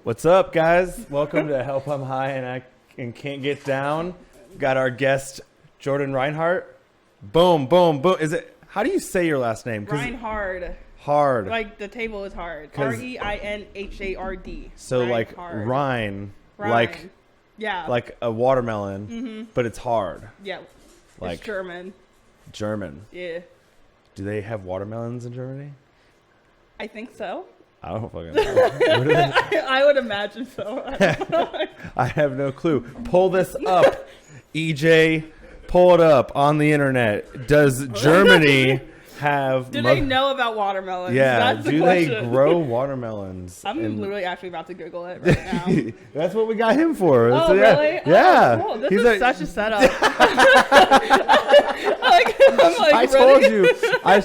What's up, guys? Welcome to Help I'm High and Can't Get Down. Got our guest, Jordyn Reinhard. Boom, boom, boom. Is it? How do you say your last name? Reinhard. Hard. Like the table is hard. Reinhard. So like Rhine, like yeah, like a watermelon, but it's hard. Yeah, like it's German. German. Yeah. Do they have watermelons in Germany? I think so. I don't fucking know. I would imagine so. I have no clue. Pull this up, EJ. Pull it up on the internet. Does Germany have... Do they know about watermelons? Yeah. That's the do question. They grow watermelons? I'm literally actually about to Google it right now. That's what we got him for. Oh, so, yeah. really? Yeah. Oh, cool. This is such a setup. I told you. I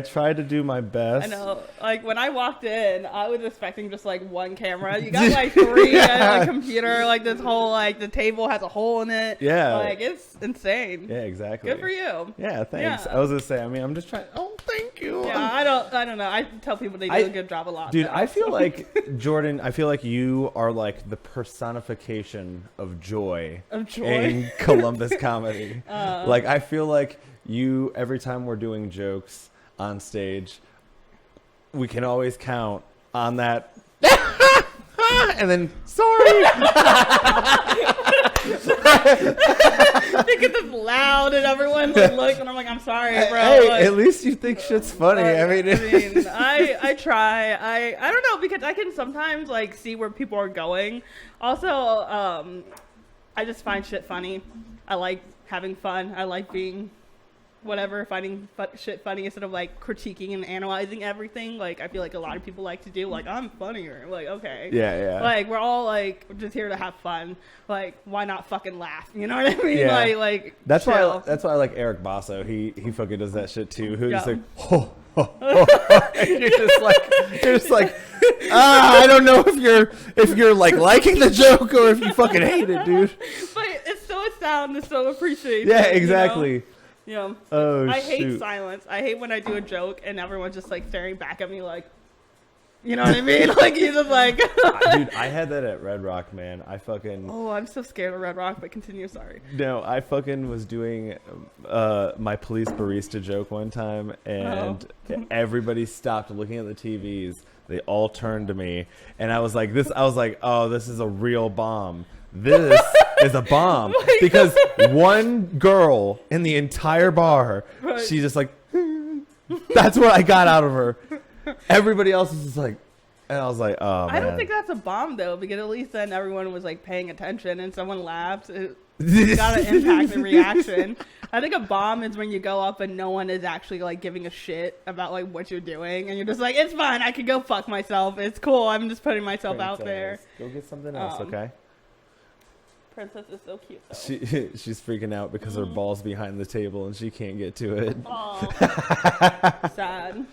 tried to do my best. I know. Like when I walked in, I was expecting just like one camera. You got like three and a computer. Like this whole the table has a hole in it. Yeah. Like it's insane. Yeah, exactly. Good for you. Yeah, thanks. Yeah. I was gonna say. I mean, I'm just trying. Oh, thank you. Yeah, I don't know. I tell people they do a good job a lot. Dude, though, I feel like Jordyn. I feel like you are like the personification of joy. Of joy in Columbus comedy. Like I feel like you. Every time we're doing jokes on stage, we can always count on that. And then sorry. They get this loud and everyone looks and I'm like, I'm sorry, bro. Hey, like, at least you think shit's funny. I mean, I try. I don't know, because I can sometimes like see where people are going. Also, I just find shit funny. I like having fun. I like being finding shit funny instead of like critiquing and analyzing everything. Like I feel like a lot of people like to do. Like I'm funnier. Like okay. Yeah. Like we're all like just here to have fun. Like why not fucking laugh? You know what I mean? Yeah. Like that's chill. why I like Eric Basso. He fucking does that shit too. Who's Yeah. just like you're just like I don't know if you're like liking the joke or if you fucking hate it, dude. But it's so sound. It's so appreciated. Yeah, exactly. You know? Yeah. Oh, I hate shoot. silence. I hate when I do a joke and everyone's just like staring back at me like, you know what I mean? Like he's just like. Dude, I had that at Red Rock, man. I fucking. Oh, I'm so scared of Red Rock, but continue. Sorry. No, I fucking was doing my police barista joke one time, and everybody stopped looking at the TVs. They all turned to me, and I was like, oh, this is a real bomb. This is a bomb. Because one girl in the entire bar, she just like, that's what I got out of her. Everybody else is just like, and I was like, oh, man. I don't think that's a bomb, though, because at least then everyone was like paying attention and someone laughed. It gotta impact the reaction. I think a bomb is when you go up and no one is actually like giving a shit about like what you're doing, and you're just like, it's fine, I can go fuck myself. It's cool. I'm just putting myself out there. Go get something else, okay? Princess is so cute, though. She's freaking out because her ball's behind the table and she can't get to it. Aww. Sad.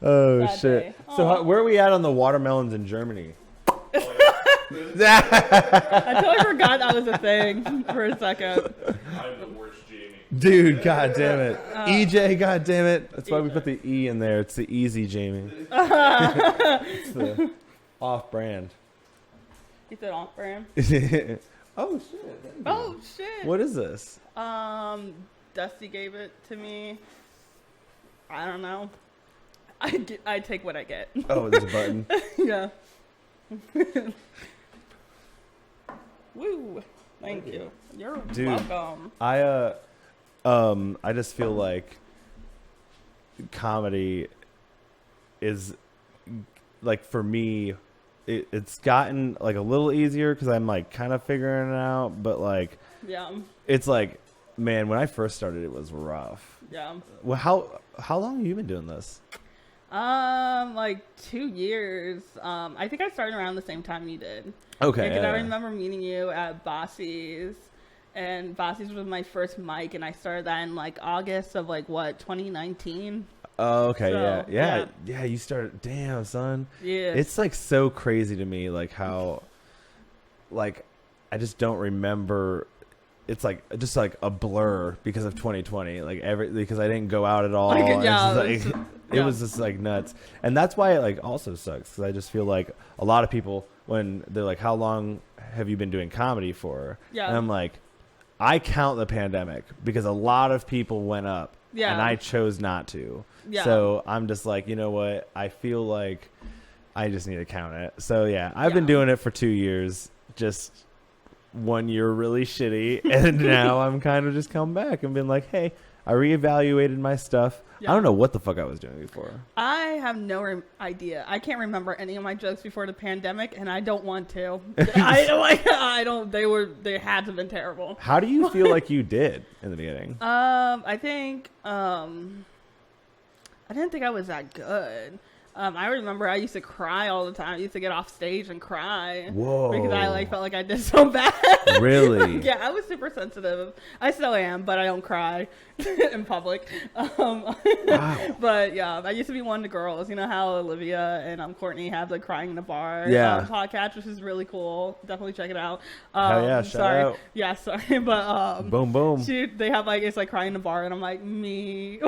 Oh, Sad shit. day. So where are we at on the watermelons in Germany? I totally forgot that was a thing for a second. I'm the worst Jamie. Dude, god damn it. EJ, god damn it. That's why we put the E in there. It's the easy Jamie. It's the off-brand. You said off-brand? Oh, shit. Oh, shit. What is this? Dusty gave it to me. I don't know. I take what I get. Oh, there's a button. Yeah. Woo. Thank you. You're welcome. I just feel like comedy is like, for me, it's gotten like a little easier because I'm like kind of figuring it out, but like, Yeah. it's like, man, when I first started, it was rough. Yeah. Well, how long have you been doing this? Like 2 years. I think I started around the same time you did. Okay. Because I remember meeting you at Bossy's, and Bossy's was my first mic, and I started that in like August of like 2019. Oh, okay. So, yeah. You started. Damn, son. Yeah. It's like so crazy to me, like how, like, I just don't remember. It's like just like a blur because of 2020. Like because I didn't go out at all. Like, and yeah, it's just, like, It was just like nuts. And that's why it like also sucks, because I just feel like a lot of people, when they're like, how long have you been doing comedy for? Yeah. And I'm like, I count the pandemic because a lot of people went up and I chose not to. Yeah. So I'm just like, you know what? I feel like I just need to count it. So yeah, I've been doing it for 2 years, just 1 year really shitty. And now I'm kind of just come back and been like, hey, I reevaluated my stuff. Yeah. I don't know what the fuck I was doing before. I have no idea. I can't remember any of my jokes before the pandemic, and I don't want to. I don't. They had to have been terrible. How do you feel like you did in the beginning? I think I didn't think I was that good. I remember I used to cry all the time. I used to get off stage and cry. Whoa. Because I felt like I did so bad. Really? Yeah, I was super sensitive. I still am, but I don't cry in public. Wow. But yeah, I used to be one of the girls. You know how Olivia and Courtney have the Crying in the Bar podcast, which is really cool. Definitely check it out. Hell yeah, shout out. Yeah, sorry. But boom, boom. They have it's like Crying in the Bar, and I'm like, me.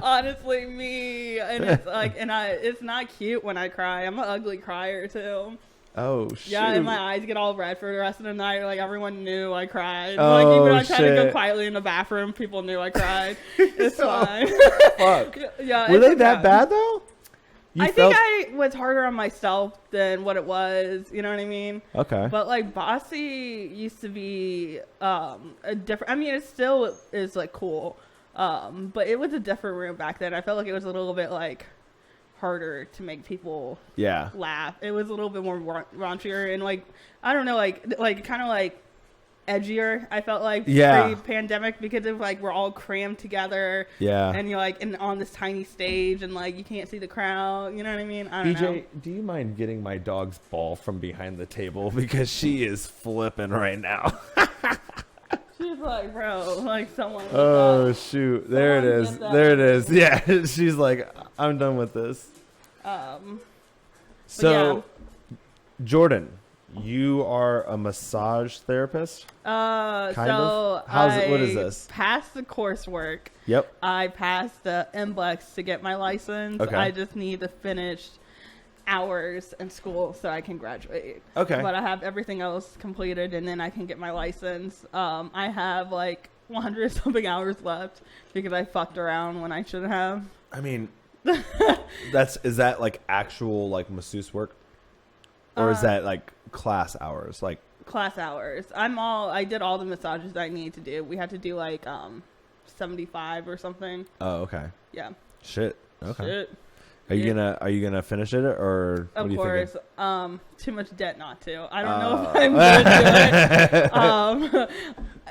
Honestly, me. And it's like, it's not cute when I cry. I'm an ugly crier too. Oh shit. Yeah, and my eyes get all red for the rest of the night. Like everyone knew I cried. Oh, like even I tried to go shit. quietly in the bathroom, people knew I cried. It's fine. Fuck. Yeah. Were they that bad though? I think I was harder on myself than what it was. You know what I mean? Okay. But like Bossy used to be a different. I mean, it still is like cool. But it was a different room back then. I felt like it was a little bit like harder to make people laugh. It was a little bit more raunchier and like I don't know, like kind of like edgier. I felt like pre-pandemic because of like we're all crammed together. Yeah. And you're like on this tiny stage and like you can't see the crowd. You know what I mean? I don't know. Do you mind getting my dog's ball from behind the table because she is flipping right now? She's like, bro, like someone. Oh shoot! There it is. There it is. Yeah, she's like, I'm done with this. So, Jordyn, you are a massage therapist. Kind of. What is this? Passed the coursework. Yep. I passed the NBLEX to get my license. Okay. I just need to finish hours in school so I can graduate. Okay. But I have everything else completed and then I can get my license. I have like 100 something hours left because I fucked around when I shouldn't have. I mean, is that like actual like masseuse work? Or is that like class hours? Like class hours. I did all the massages I need to do. We had to do like 75 or something. Oh, okay. Yeah. Shit. Okay. Shit. Are you gonna finish it or what of are you course thinking? Too much debt not to. I don't know if I'm gonna do it.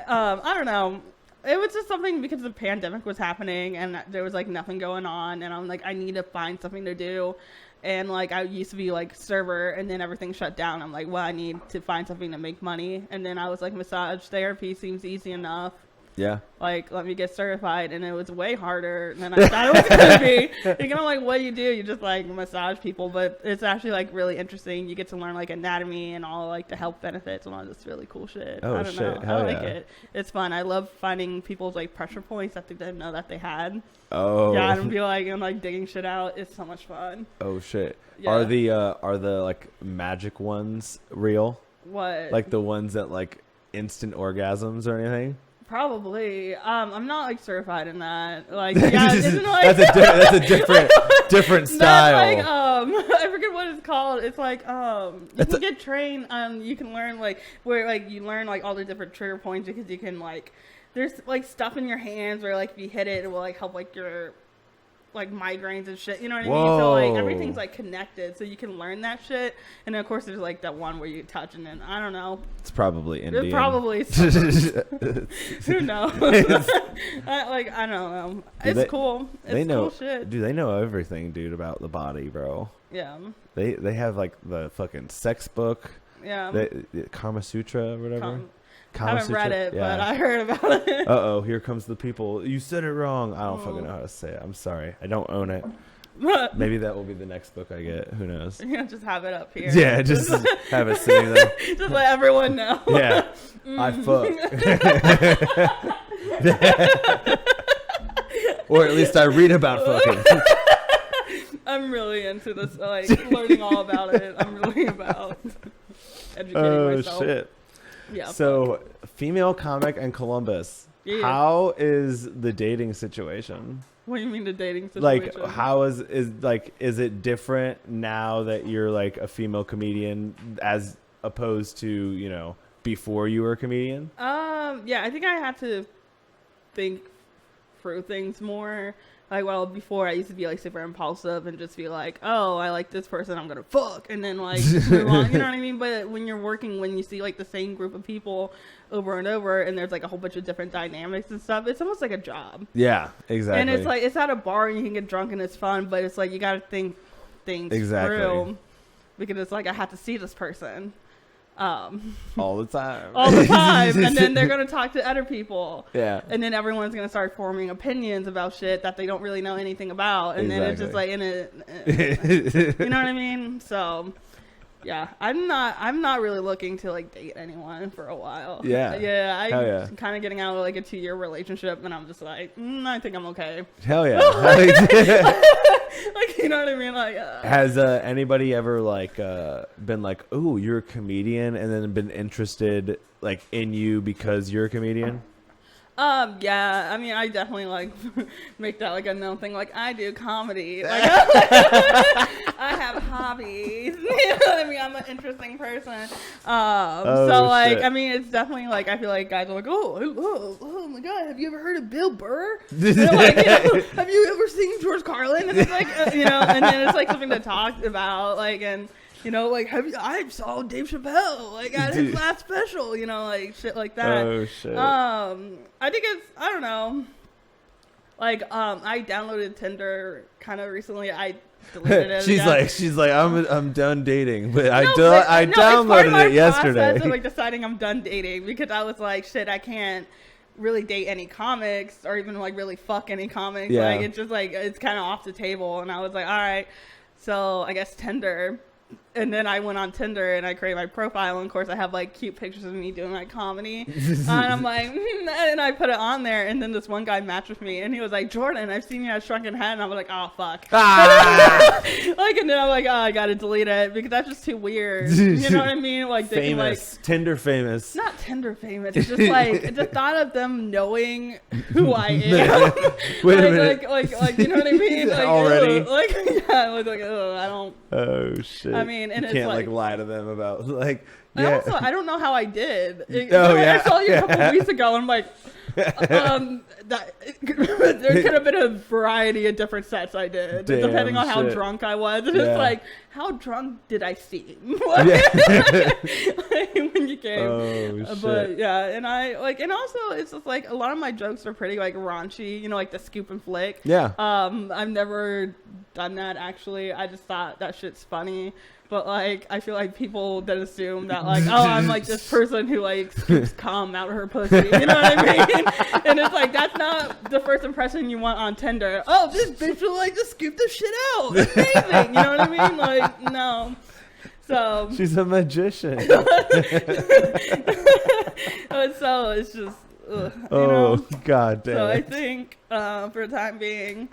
I don't know. It was just something because the pandemic was happening and there was like nothing going on and I'm like I need to find something to do and like I used to be like server and then everything shut down. I'm like well I need to find something to make money and then I was like massage therapy seems easy enough. Yeah. Like, let me get certified. And it was way harder than I thought it was going to be. You know, like, what do? You just, like, massage people. But it's actually, like, really interesting. You get to learn, like, anatomy and all, like, the health benefits and all this really cool shit. Oh, I don't know. Hell I like it. It's fun. I love finding people's, like, pressure points that they didn't know that they had. Oh. Yeah, and be like, and, like, digging shit out. It's so much fun. Oh, shit. Yeah. Are the, like, magic ones real? What? Like, the ones that, like, instant orgasms or anything? Probably. I'm not like certified in that. Like, yeah, isn't like that's a different style. Like, I forget what it's called. It's like you can get trained. You can learn like where like you learn like all the different trigger points because you can like there's like stuff in your hands where like if you hit it, it will like help like your like migraines and shit, you know what I mean? So like everything's like connected, so you can learn that shit. And then of course there's like that one where you touch and then I don't know. It's probably Indian. It's probably who knows? I don't know. It's cool. It's cool shit. Dude, they know everything, dude, about the body, bro. Yeah. They have like the fucking sex book. Yeah. The Kama Sutra or whatever. I haven't read it, but I heard about it. Uh-oh, here comes the people. You said it wrong. I don't fucking know how to say it. I'm sorry. I don't own it. Maybe that will be the next book I get. Who knows? Yeah, just have it up here. Yeah, just have it sitting there. Just let everyone know. Yeah. I fuck. Or at least I read about fucking. I'm really into this, like learning all about it. I'm really about educating myself. Oh shit. Yeah. So, female comic in Columbus. Yeah. How is the dating situation? What do you mean the dating Like, situation? how is it different now that you're like a female comedian as opposed to, you know, before you were a comedian? Yeah, I think I had to think through things more. Like, well, before I used to be like super impulsive and just be like, oh, I like this person, I'm gonna fuck, and then like move on. You know what I mean? But when you're working, when you see like the same group of people over and over, and there's like a whole bunch of different dynamics and stuff, it's almost like a job. Yeah, exactly. And it's like it's at a bar and you can get drunk and it's fun, but it's like you got to think things through because it's like I have to see this person. All the time. All the time. And then they're going to talk to other people. Yeah. And then everyone's going to start forming opinions about shit that they don't really know anything about. And then it's just like in it. You know what I mean? So, yeah, I'm not really looking to like date anyone for a while. Yeah. Yeah. I'm kind of getting out of like a 2-year relationship and I'm just like, I think I'm okay. Hell yeah. Like, you know what I mean? Like, has anybody ever like been like, oh, you're a comedian, and then been interested like in you because you're a comedian? Yeah, I mean, I definitely like make that like a known thing. Like, I do comedy. Like, I have hobbies. You know what I mean? I'm an interesting person. So like, shit. I mean, it's definitely like I feel like guys are like, oh my god, have you ever heard of Bill Burr? And like, you know, have you ever seen George Carlin? And it's like, you know, and then it's like something to talk about, like, and. You know, like, I saw Dave Chappelle, like, at his last special, you know, like, shit like that. Oh, shit. I think it's, I don't know. Like, I downloaded Tinder kind of recently. I deleted it. She's like, I'm done dating, but I it's part of my downloaded it yesterday. Process of, like, deciding I'm done dating because I was like, shit, I can't really date any comics or even, like, really fuck any comics. Yeah. Like, it's just, like, it's kind of off the table. And I was like, all right. So, I guess Tinder. And then I went on Tinder and I created my profile. And of course, I have like cute pictures of me doing my comedy. And I'm like, and I put it on there. And then this one guy matched with me and he was like, Jordyn, I've seen you at Shrunken Head. And I was like, oh, fuck. Like, and then I'm like, oh, I got to delete it because that's just too weird. You know what I mean? Like, they famous. like, Tinder famous. not Tinder famous. It's just like the thought of them knowing who I am. Wait a minute. Like, you know what I mean? Like, already? Like, yeah, I was like, I don't. Oh, shit. I mean, and you it's can't like lie to them about like. I Yeah. also, I don't know how I did. Yeah. I saw you a couple weeks ago, and I'm like, there could have been a variety of different sets I did, Damn depending on how shit. drunk I was. And Yeah. it's like, how drunk did I seem Yeah. like, when you came? Oh, shit. But yeah, and I like, and also it's just like a lot of my jokes are pretty like raunchy, you know, like the scoop and flick. Yeah. I've never done that actually. I just thought that shit's funny. But, like, I feel like people that assume that, like, oh, I'm, like, this person who, like, scoops cum out of her pussy. You know what I mean? And it's, like, that's not the first impression you want on Tinder. Oh, this bitch will, like, just scoop this shit out. Amazing. You know what I mean? Like, no. So. She's a magician. So it's just, you know? God damn. So I think, for the time being,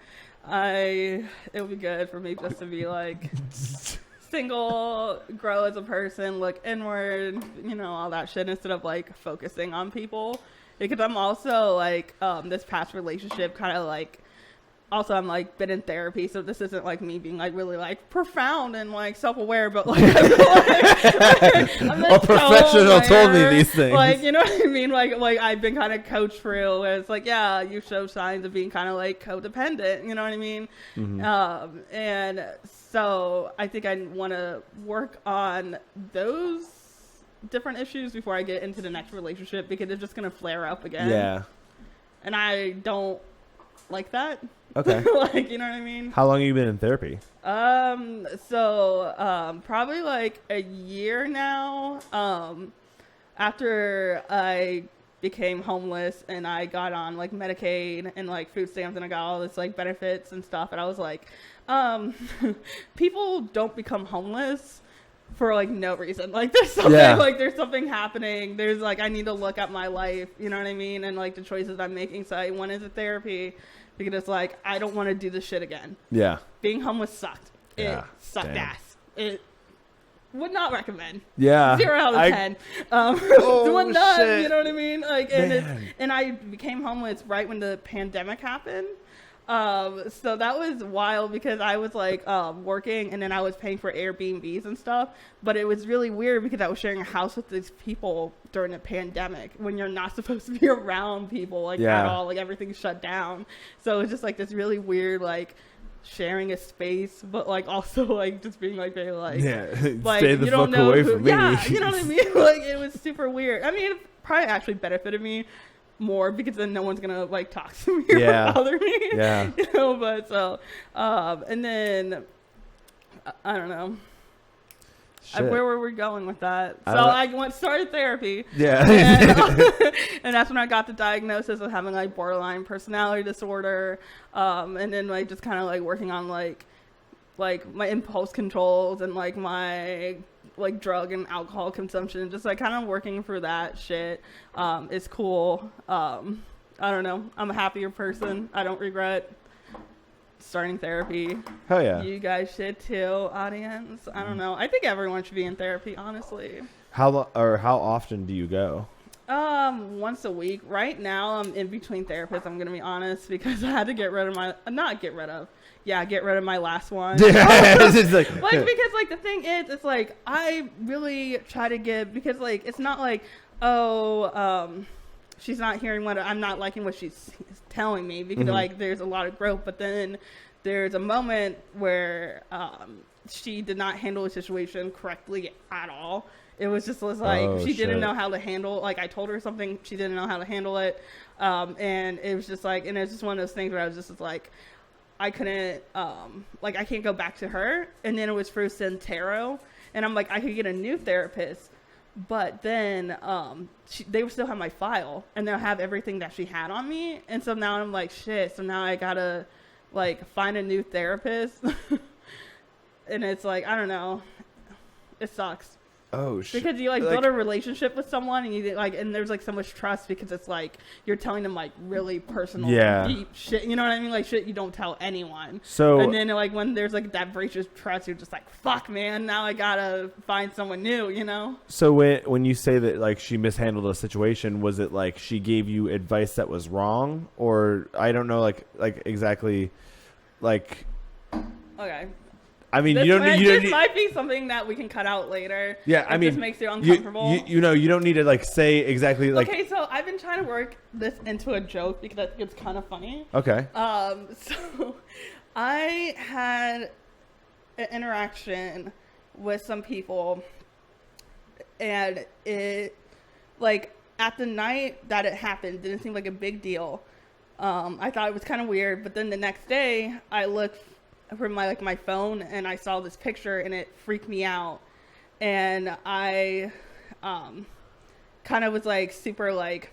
it would be good for me just to be, like... single, grow as a person, look inward, you know, all that shit instead of like focusing on people. Because I'm also like this past relationship kind of like also I'm like been in therapy, so this isn't like me being like really like profound and like self-aware, but like, I'm a professional told me these things. Like, you know what I mean? Like I've been kind of coached through where it's like, yeah, you show signs of being kind of like codependent, you know what I mean? Mm-hmm. And so I think I want to work on those different issues before I get into the next relationship because it's just going to flare up again. Yeah. And I don't like that. Okay. Like, you know what I mean? How long have you been in therapy? So probably like a year now. After I became homeless and I got on like Medicaid and like food stamps and I got all this like benefits and stuff, and I was like, people don't become homeless. for like no reason. Like there's something like there's something happening. There's like I need to look at my life, you know what I mean? And like the choices I'm making. So I went into therapy because it's like I don't want to do this shit again. Yeah. Being homeless sucked. It sucked Damn. ass. It would not recommend. Yeah. 0 out of 10. Doing none, shit. you know what I mean? Like and I became homeless right when the pandemic happened. So that was wild because I was like working and then I was paying for Airbnbs and stuff, but it was really weird because I was sharing a house with these people during the pandemic when you're not supposed to be around people like at all, like everything's shut down. So it's just like this really weird like sharing a space, but like also like just being like very like like stay the you don't fuck know away from me. Yeah, you know what I mean? Like it was super weird. I mean, it probably actually benefited me more because then no one's gonna like talk to me or bother me. Yeah. You know, but so and then I don't know. Where were we going with that? So I started therapy. Yeah. And that's when I got the diagnosis of having like borderline personality disorder. And then like just kind of like working on like my impulse controls and like my like drug and alcohol consumption, just like kind of working through that shit. Is cool. I don't know. I'm a happier person. I don't regret starting therapy. Hell yeah. You guys should too, audience. I don't know. I think everyone should be in therapy, honestly. How often do you go? Once a week. Right now, I'm in between therapists. I'm gonna be honest because I had to get rid of my last one. It's like because like the thing is, it's like I really try to give because like it's not like she's not hearing what I'm not liking what she's telling me because like there's a lot of growth, but then there's a moment where she did not handle the situation correctly at all. It was just like she didn't know how to handle. Like I told her something, she didn't know how to handle it, and it was just like, and it's just one of those things where I was just like, I couldn't, like I can't go back to her. And then it was through Centero, and I'm like, I could get a new therapist, but then they would still have my file, and they'll have everything that she had on me, and so now I'm like, shit. So now I gotta like find a new therapist, and it's like I don't know, it sucks. Oh shit! Because you like build a relationship with someone, and you like, and there's like so much trust because it's like you're telling them like really personal, deep shit. You know what I mean? Like shit you don't tell anyone. So and then like when there's like that breach of trust, you're just like, fuck, man. Now I gotta find someone new. You know? So when you say that like she mishandled a situation, was it like she gave you advice that was wrong, or I don't know, like exactly, like. Okay. I mean, this might be something that we can cut out later. Yeah, I mean, just makes you uncomfortable. You don't need to like say exactly like. Okay, so I've been trying to work this into a joke because I think it's kind of funny. Okay. So I had an interaction with some people, and it like at the night that it happened didn't seem like a big deal. I thought it was kind of weird, but then the next day I looked from my phone and I saw this picture and it freaked me out, and I kind of was like super like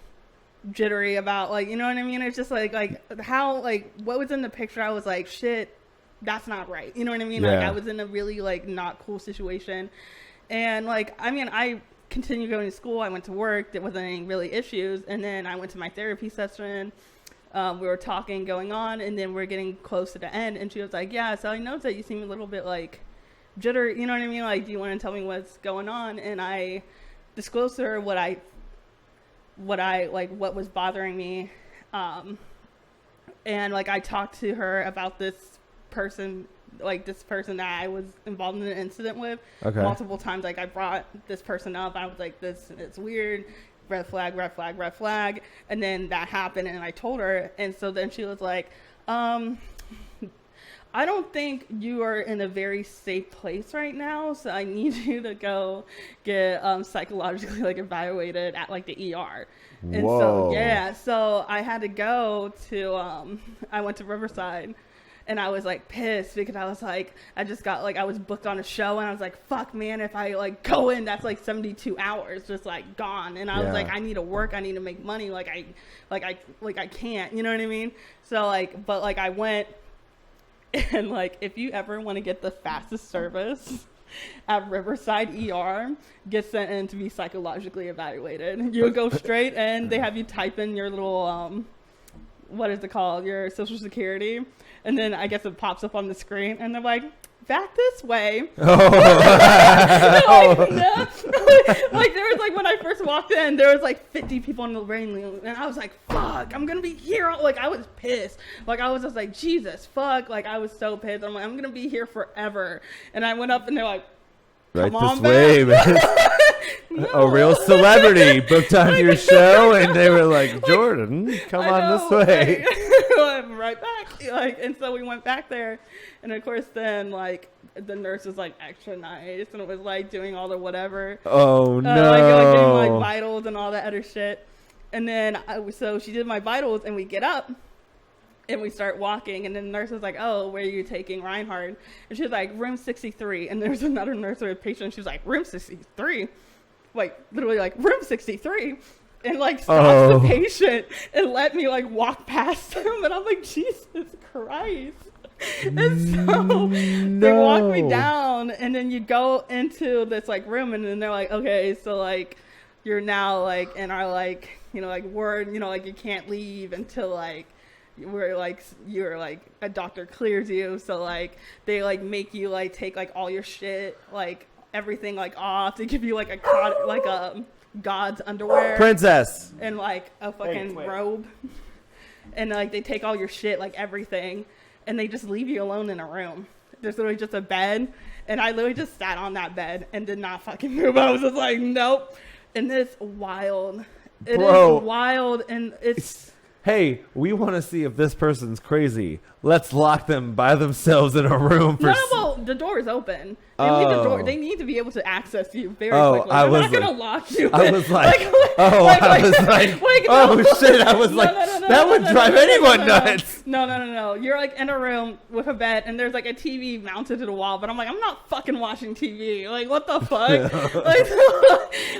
jittery about like, you know what I mean? It's just like how like what was in the picture, I was like, shit, that's not right, you know what I mean? Like I was in a really like not cool situation, and like I mean I continued going to school, I went to work, there wasn't any really issues, and then I went to my therapy session. We were talking, going on, and then we're getting close to the end, and she was like, yeah, so I noticed that you seem a little bit like jitter, you know what I mean? Like, do you want to tell me what's going on? And I disclosed to her what was bothering me. And like I talked to her about this person that I was involved in an incident with multiple times. Like I brought this person up, I was like, it's weird. Red flag, red flag, red flag. And then that happened, and I told her, and so then she was like, I don't think you are in a very safe place right now, so I need you to go get psychologically like evaluated at like the ER. And so I had to go to I went to Riverside. And I was like pissed because I was like, I was booked on a show, and I was like, fuck, man, if I like go in, that's like 72 hours just like gone. And I was like, I need to work, I need to make money, I can't, you know what I mean? So like, but like I went, and like if you ever want to get the fastest service, at Riverside ER get sent in to be psychologically evaluated. You go straight and they have you type in your little, what is it called? Your social security. And then I guess it pops up on the screen and they're like, back this way. Oh. like, no. Like there was like when I first walked in, there was like 50 people in the waiting room, and I was like, "Fuck, I'm gonna be here." Like I was pissed. Like I was just like, "Jesus, fuck!" Like I was so pissed. I'm like, "I'm gonna be here forever." And I went up, and they're like, Right "Come on this way, back." man. No. A real celebrity booked on your show, and they were like, Jordyn, come on this way. I'm right back. Like, and so we went back there, and of course, then like the nurse was like extra nice, and it was like doing all the whatever. Oh no! Like getting my vitals and all that other shit. And then so she did my vitals, and we get up. And we start walking, and then the nurse was like, "Oh, where are you taking Reinhard?" And she was like, "Room 63." And there was another nurse with a patient, and she was like, "Room 63?" Like, literally, like, "Room 63?" And, like, stopped the patient and let me, like, walk past him. And I'm like, Jesus Christ. And so they walk me down, and then you go into this, like, room, and then they're like, "Okay, so, like, you're now, like, in our, like, you know, like, word, you know, like, you can't leave until, like, you're like a doctor clears you." So like they like make you like take like all your shit, like everything like off. They give you like a god's underwear, Princess, and like a fucking robe, and like they take all your shit, like everything, and they just leave you alone in a room. There's literally just a bed, and I literally just sat on that bed and did not fucking move. I was just like, nope. And it's wild. It is wild, and it's. Hey, we want to see if this person's crazy. Let's lock them by themselves in a room for. No, well, the door is open. They need to be able to access you very quickly. I was not like, gonna lock you. I was like, oh shit! I was like, that would drive anyone nuts. No. You're like in a room with a bed, and there's like a TV mounted to the wall. But I'm like, I'm not fucking watching TV. Like, what the fuck?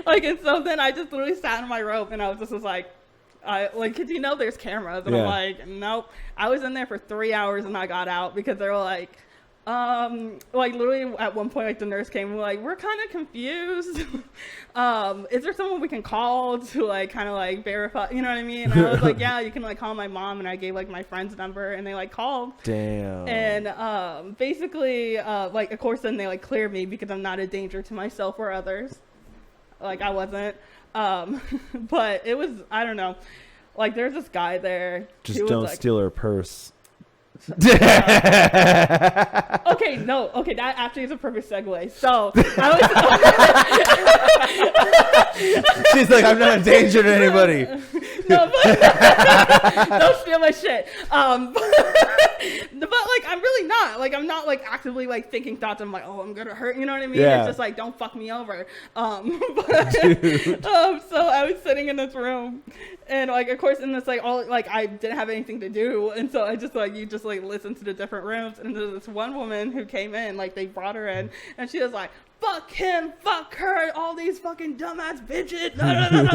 like, and so then I just literally sat in my robe, and I was just like. Cause you know there's cameras, and I'm like, nope. I was in there for 3 hours, and I got out because they were like literally at one point, like the nurse came and like, we're kind of confused. Is there someone we can call to like kind of like verify? You know what I mean? And I was like, yeah, you can like call my mom, and I gave like my friend's number, and they like called. Damn. And basically, like of course, then they like cleared me because I'm not a danger to myself or others. Like I wasn't. But it was, I don't know, like there's this guy there. Just don't steal her purse. Okay, that actually is a perfect segue. So she's like, I'm not a danger to anybody. No, but don't steal my shit. But like, I'm really not. Like, I'm not like actively like thinking thoughts. I'm like, oh, I'm gonna hurt. You know what I mean? Yeah. It's just like, don't fuck me over. So I was sitting in this room, and like, of course, in this like all like I didn't have anything to do, and so I just like listen to the different rooms, and there's this one woman who came in, like they brought her in, and she was like, fuck him, fuck her, all these fucking dumbass bitches,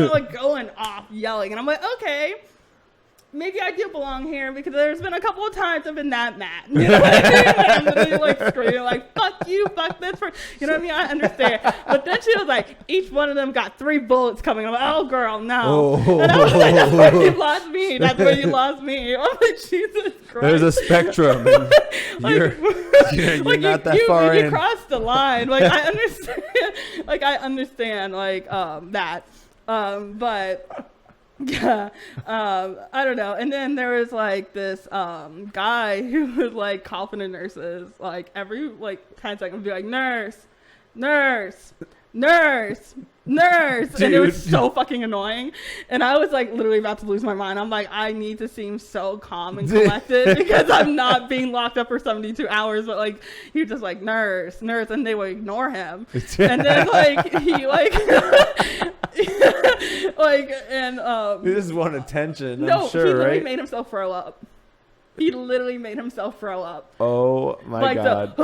like going off, yelling. And I'm like, okay, maybe I do belong here, because there's been a couple of times I've been that mad. You know what I mean? Like, I'm literally like screaming, like, fuck you, fuck this person. You know what I mean? I understand. But then she was like, each one of them got 3 bullets coming. I'm like, oh, girl, no. And I was like, that's where you lost me. That's where you lost me. I'm like, Jesus Christ. There's a spectrum. And you're like, not that far in. You crossed the line. Like, I understand. Like, I understand, like, that. But... yeah, I don't know. And then there was like this guy who was like coughing to nurses like every like 10 seconds, be like, nurse, nurse, nurse, nurse. Dude. And it was so fucking annoying. And I was like literally about to lose my mind. I'm like, I need to seem so calm and collected because I'm not being locked up for 72 hours. But like, he was just like, nurse, nurse, and they would ignore him. And then like he like like, and he just wanted attention. No, I'm sure, he literally right? made himself throw up. He literally made himself throw up. Oh my like god!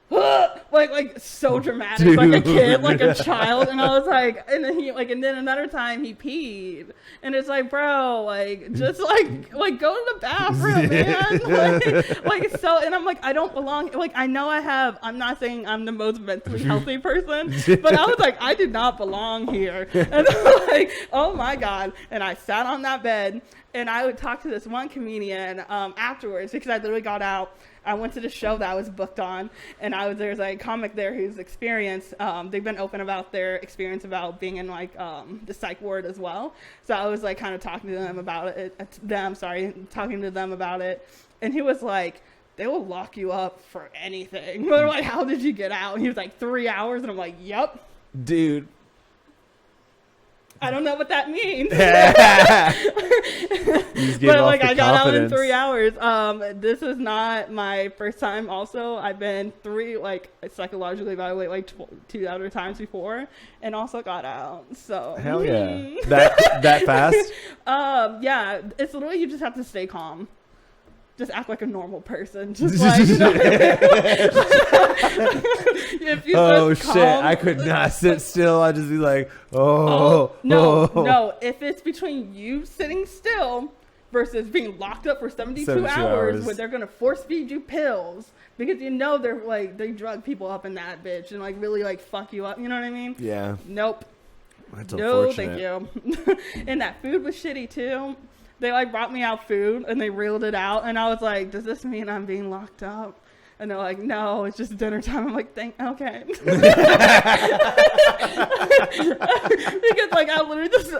like so dramatic, like a kid, like a child. And I was like, and then another time he peed, and it's like, bro, like just like go to the bathroom, man. like so, and I'm like, I don't belong. Like I know I'm not saying I'm the most mentally healthy person, but I was like, I did not belong here. And I'm like, oh my god. And I sat on that bed, and I would talk to this one comedian afterwards, because I literally got out. I went to the show that I was booked on, and there's a comic there who's experienced. They've been open about their experience about being in like the psych ward as well. So I was like kind of talking to them about it. Talking to them about it, and he was like, "They will lock you up for anything." They're like, "How did you get out?" And he was like, 3 hours, and I'm like, "Yep." Dude. I don't know what that means. But like I got out in 3 hours. This is not my first time. Also, I've been psychologically evaluated like 2 other times before, and also got out. So hell yeah, that fast. Yeah, it's literally you just have to stay calm. Just act like a normal person. Just like, you know what I mean? If you shit! I could not sit still. I'd just be like, no. If it's between you sitting still versus being locked up for 72 hours where they're gonna force feed you pills because they're like they drug people up in that bitch and like really like fuck you up. You know what I mean? Yeah. Nope. That's no, thank you. And that food was shitty too. They like brought me out food and they reeled it out, and I was like, "Does this mean I'm being locked up?" And they're like, "No, it's just dinner time." I'm like, okay. Because like I was just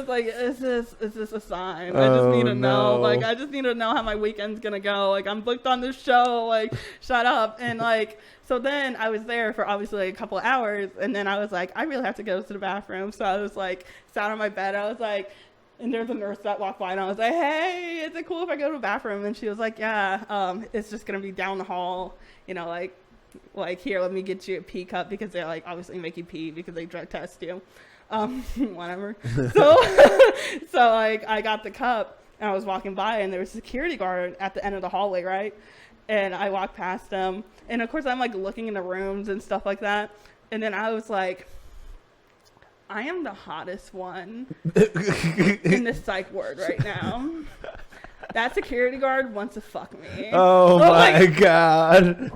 like, is this a sign? I just need to know. Like I just need to know how my weekend's gonna go. Like I'm booked on this show. Like shut up. And like so then I was there for obviously like a couple hours, and then I was like, I really have to go to the bathroom. So I was like sat on my bed. I was like. And there's a nurse that walked by, and I was like, "Hey, is it cool if I go to the bathroom?" And she was like, "Yeah, it's just gonna be down the hall, like here, let me get you a pee cup," because they like obviously make you pee because they drug test you, whatever. So like I got the cup, and I was walking by, and there was a security guard at the end of the hallway, right? And I walked past him, and of course I'm like looking in the rooms and stuff like that, and then I was like, I am the hottest one in the psych ward right now. That security guard wants to fuck me. Oh my god.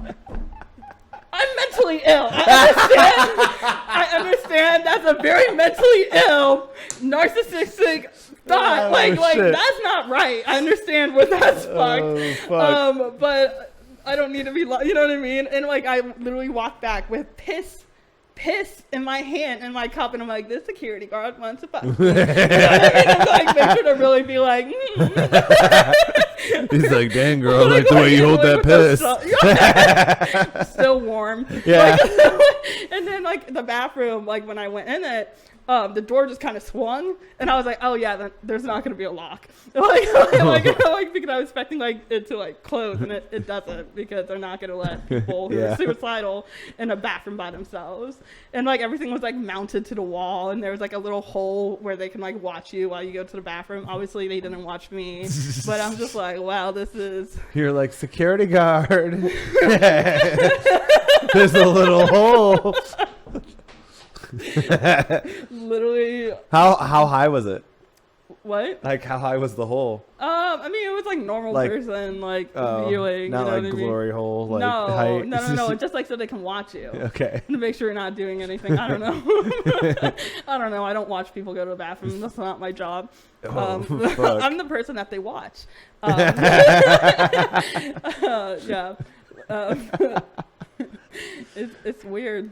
I'm mentally ill. I understand that's a very mentally ill, narcissistic thought. Like that's not right. I understand where that's fucked. But I don't need to be, you know what I mean? And like I literally walked back with piss in my hand in my cup, and I'm like, this security guard wants to fuck me. You know what I mean? I'm like, make sure to really be like, He's like, dang girl, I like the way you hold that piss. Still warm. Yeah. And then like the bathroom, like when I went in it, the door just kind of swung, and I was like, oh yeah, there's not going to be a lock. Like because I was expecting like it to like close, and it doesn't, because they're not going to let people who are suicidal in a bathroom by themselves. And like everything was like mounted to the wall, and there was like a little hole where they can like watch you while you go to the bathroom. Obviously they didn't watch me, but I'm just like, wow, this is. You're like, security guard. There's a little hole. Literally. How high was it? What? Like how high was the hole? I mean, it was like normal person viewing. Not you know like what glory hole. Like no, height. no. Just like so they can watch you. Okay. To make sure you're not doing anything. I don't know. I don't know. I don't watch people go to the bathroom. That's not my job. Fuck. I'm the person that they watch. Yeah. It's weird.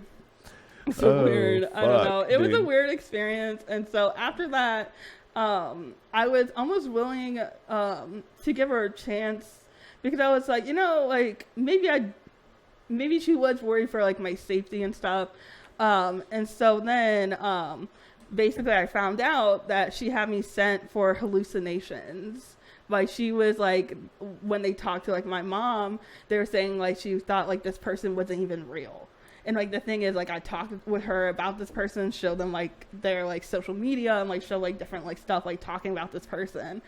It's so weird. I don't know. It was a weird experience. And so after that, I was almost willing to give her a chance, because I was like, like maybe she was worried for like my safety and stuff. And so then basically I found out that she had me sent for hallucinations. Like she was like, when they talked to like my mom, they were saying like she thought like this person wasn't even real. And like the thing is, like I talked with her about this person, showed them like their like social media, and like show like different like stuff, like talking about this person.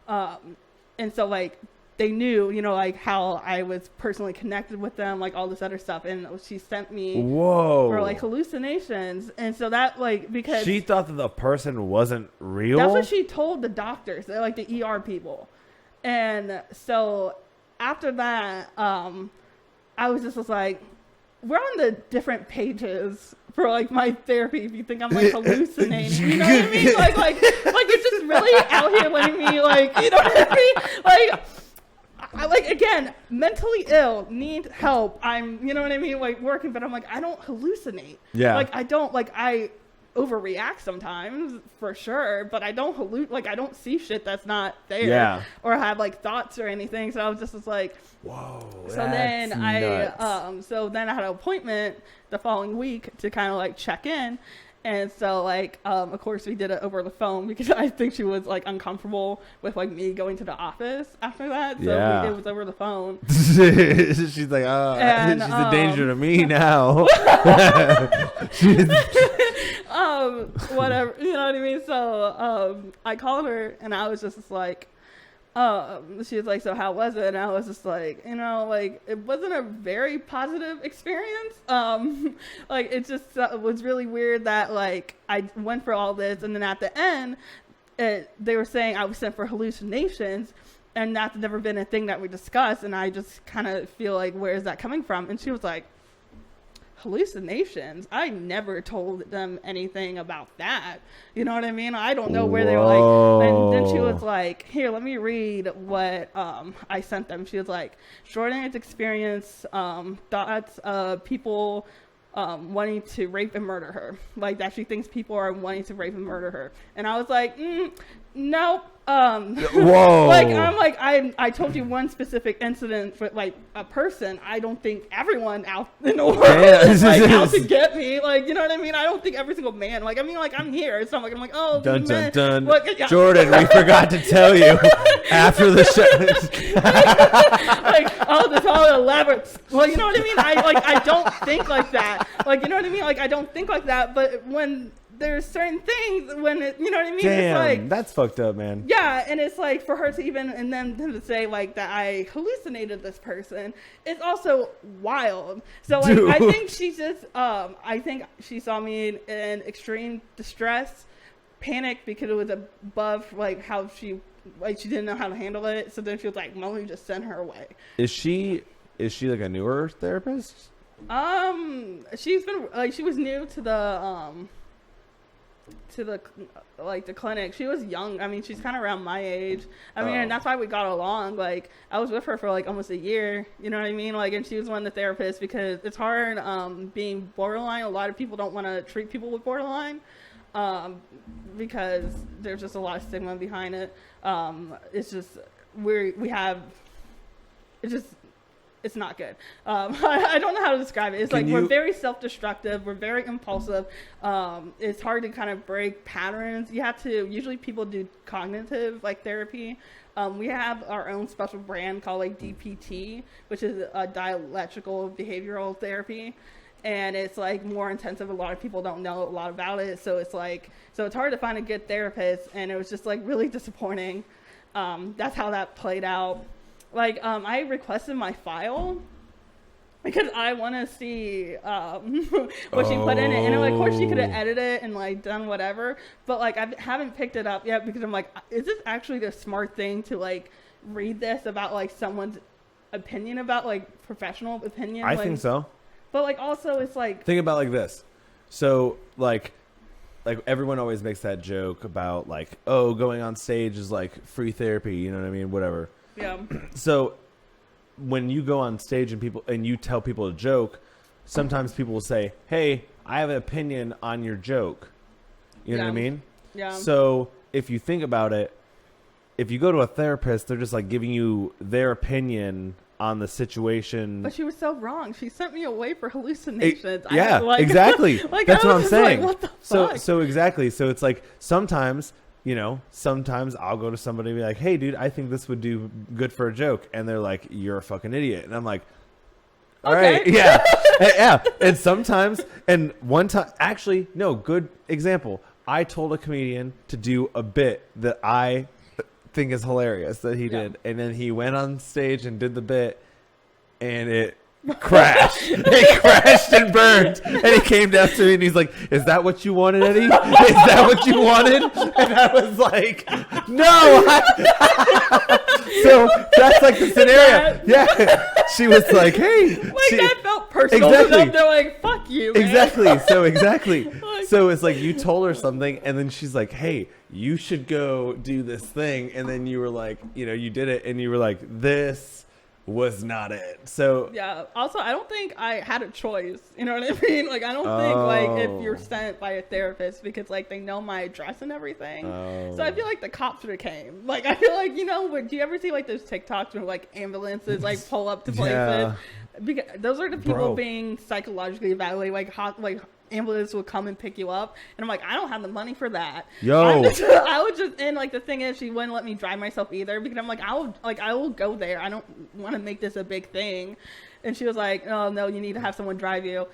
And so like they knew, you know, like how I was personally connected with them, like all this other stuff. And she sent me for like hallucinations. And so that like, because she thought that the person wasn't real. that's what she told the doctors. They're like the ER people. And so after that, I was just like, we're on the different pages for like my therapy. If you think I'm like hallucinating, you know what I mean? Like it's just really out here letting me like, you know what I mean? Like, I like, again, mentally ill, need help. I'm, you know what I mean? Like working, but I'm like, I don't hallucinate. Yeah. Like I don't, like I overreact sometimes for sure, but I don't like I don't see shit that's not there or have like thoughts or anything. So I was just like, whoa. So then so then I had an appointment the following week to kind of like check in. And so like of course we did it over the phone because I think she was like uncomfortable with like me going to the office after that. So it was over the phone. She's like, she's a danger to me now. Whatever, you know what I mean? So I called her and I was just like, she was like, so how was it? And I was just like, you know, like it wasn't a very positive experience. Like it just was really weird that like I went for all this and then at the end they were saying I was sent for hallucinations, and that's never been a thing that we discussed. And I just kind of feel like, where is that coming from? And she was like, hallucinations? I never told them anything about that. You know what I mean? I don't know where they were like. And then she was like, here, let me read what I sent them. She was like, Jordyn has experienced thoughts of people wanting to rape and murder her. Like that she thinks people are wanting to rape and murder her. And I was like, no. Whoa. Like I'm like I told you one specific incident for like a person. I don't think everyone out in the world is like out to get me. Like, you know what I mean? I don't think every single man. Like I mean, like I'm here. It's not like I'm like, oh, dun man. dun dun. Like, Jordyn, we forgot to tell you after the show. Like, oh, this all elaborate. Well, you know what I mean? I don't think like that. Like, you know what I mean? Like I don't think like that. But when there's certain things when it, you know what I mean? Damn, it's like, that's fucked up, man. Yeah, and it's like for her to even, and then to say like that I hallucinated this person, it's also wild. So like, Dude. I think she just, I think she saw me in extreme distress, panic because it was above like how she didn't know how to handle it. So then she was like, "Well, we just send her away." Is she like a newer therapist? She's been like, she was new to the clinic. She was young. I mean, she's kind of around my age. I mean, and that's why we got along. Like, I was with her for like almost a year. You know what I mean? Like, and she was one of the therapists because it's hard being borderline. A lot of people don't want to treat people with borderline because there's just a lot of stigma behind it. It's just it's not good. I don't know how to describe it. It's we're very self-destructive. We're very impulsive. It's hard to kind of break patterns. You have to, usually people do cognitive like therapy. We have our own special brand called like DPT, which is a dialectical behavioral therapy. And it's like more intensive. A lot of people don't know a lot about it. So it's hard to find a good therapist. And it was just like really disappointing. That's how that played out. Like, I requested my file because I want to see what she put in it. And of course, she could have edited it and, like, done whatever. But, like, I haven't picked it up yet because I'm like, is this actually the smart thing to, like, read this about, like, someone's opinion about, like, professional opinion? I think so. But, like, also it's like... Think about it like this. So, like everyone always makes that joke about, like, oh, going on stage is, like, free therapy. You know what I mean? Whatever. Yeah. So when you go on stage and you tell people a joke, sometimes people will say, "Hey, I have an opinion on your joke." You know what I mean? Yeah. So if you think about it, if you go to a therapist, they're just like giving you their opinion on the situation. But she was so wrong. She sent me away for hallucinations. Exactly. That's what I'm saying. Like, what the fuck? So exactly. So it's like sometimes I'll go to somebody and be like, "Hey, dude, I think this would do good for a joke," and they're like, "You're a fucking idiot," and I'm like, "All right, yeah, yeah." And sometimes, and one time, actually, no, good example. I told a comedian to do a bit that I think is hilarious that he Yeah. did. And then he went on stage and did the bit, and it crashed. It crashed and burned. And he came down to me and he's like, "Is that what you wanted, Eddie? Is that what you wanted?" And I was like, "No." So that's like the scenario. Yeah. She was like, "Hey." That felt personal to them. They're like, "Fuck you, man." Exactly. So exactly. Like- So it's like you told her something, and then she's like, "Hey, you should go do this thing," and then you were like, you did it, and you were like, "This was not it." So Yeah. Also, I don't think I had a choice. You know what I mean? Like, I don't think like if you're Oh. sent by a therapist because like they know my address and everything. Oh. So I feel like the cops would have came. Like, I feel like do you ever see like those TikToks where like ambulances like pull up to places? Yeah. Because those are the people Bro. being psychologically evaluated. Like ambulance will come and pick you up, and I'm like, I don't have the money for that. Yo. I would just, and like the thing is, she wouldn't let me drive myself either because I'm like, I will go there. I don't want to make this a big thing. And she was like, "Oh no, you need to have someone drive you."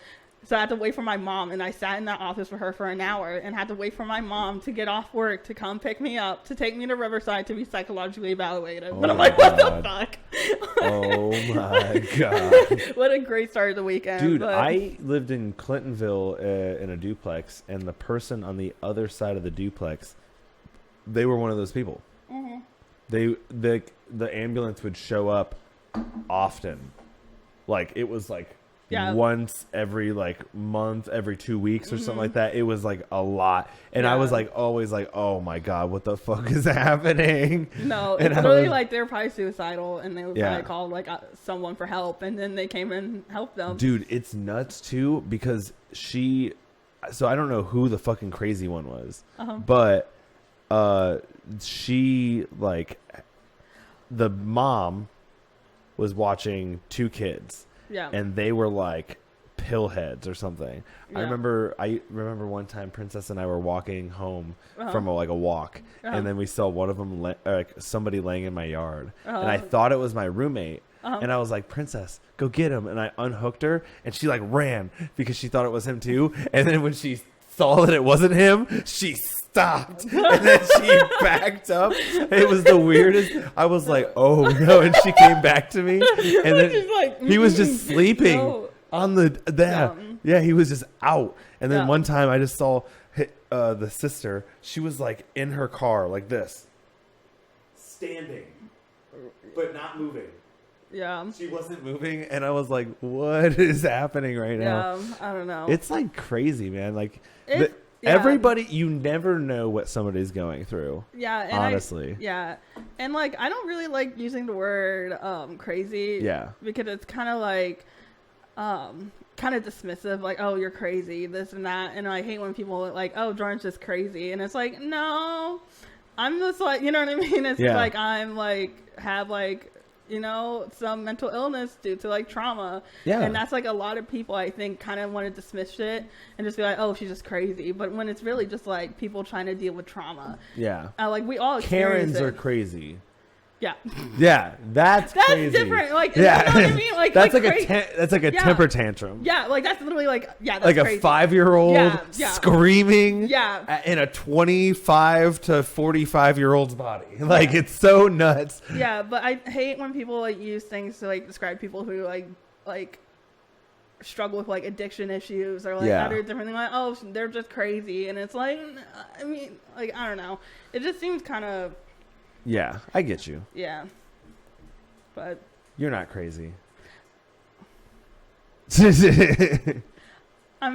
So I had to wait for my mom, and I sat in that office with her for an hour and had to wait for my mom to get off work to come pick me up, to take me to Riverside to be psychologically evaluated. Oh but I'm my like, what God. the fuck? Oh my God. What a great start of the weekend. Dude, but- I lived in Clintonville in a duplex, and the person on the other side of the duplex, they were one of those people. Mhm. The ambulance would show up often. Like, it was like Yeah. once every like month, every 2 weeks or something like that. It was like a lot. And I Yeah. was like always like, "Oh my God, what the fuck is happening?" No, And it's I literally was- like they're probably suicidal, and they would Yeah. probably call like someone for help, and then they came and helped them. Dude, it's nuts too because so I don't know who the fucking crazy one was, Uh-huh. but she, like, the mom was watching two kids, Yeah. and they were like pill heads or something. Yeah. I remember one time Princess and I were walking home Uh-huh. from a walk, Uh-huh. and then we saw one of them like somebody laying in my yard, and I Uh-huh. thought it was my roommate. Uh-huh. And I was like, "Princess, go get him." And I unhooked her, and she like ran because she thought it was him too. And then when she saw that it wasn't him, she stopped, and then she backed up. It was the weirdest. I was like, "Oh no!" And she came back to me, and then She's like, he was just sleeping No. on the yeah. He was just out. And then Yeah. one time I just saw the sister. She was like in her car like this, standing, but not moving. Yeah. She wasn't moving, and I was like, "What is happening right now?" Yeah. I don't know. It's like crazy, man. Like It's- yeah. everybody, you never know what somebody's going through. Yeah. And honestly. yeah. And like, I don't really like using the word crazy. Yeah. Because it's kind of like kind of dismissive, like, "Oh, you're crazy, this and that." And I hate when people are like, "Oh, Jordyn's just crazy," and it's like, no, I'm just like, you know what I mean? It's Yeah. like I'm like have like, some mental illness due to like trauma. Yeah. And that's like a lot of people, I think, kind of want to dismiss shit and just be like, "Oh, she's just crazy." But when it's really just like people trying to deal with trauma, Yeah. like we all experience Karens are it. crazy. Yeah. Yeah, that's crazy. different. Like, yeah, you know what I mean? Like, that's like that's like a Yeah. temper tantrum. Yeah, like that's literally like, yeah, that's Like crazy. a 5-year-old Yeah, yeah. screaming Yeah. in a 25 to 45-year-old's body. Like, it's so nuts. Yeah, but I hate when people like use things to like describe people who like struggle with like addiction issues or like Yeah. other different things. Like, "Oh, they're just crazy," and it's like, I mean, like, I don't know. It just seems kind of, Yeah, I get you. yeah. But You're not crazy. I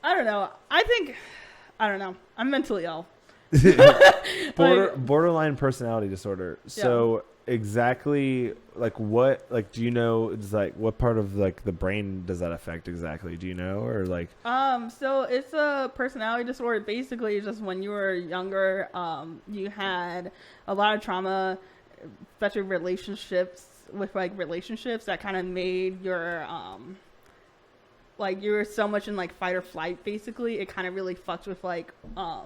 don't know. I don't know. I'm mentally ill. Borderline personality disorder. So exactly, like, what, like, do you know, it's like, what part of like the brain does that affect exactly? Do you know? Or like, So it's a personality disorder. Basically, just when you were younger, you had a lot of trauma, especially relationships that kind of made your like you were so much in like fight or flight. Basically, it kind of really fucks with like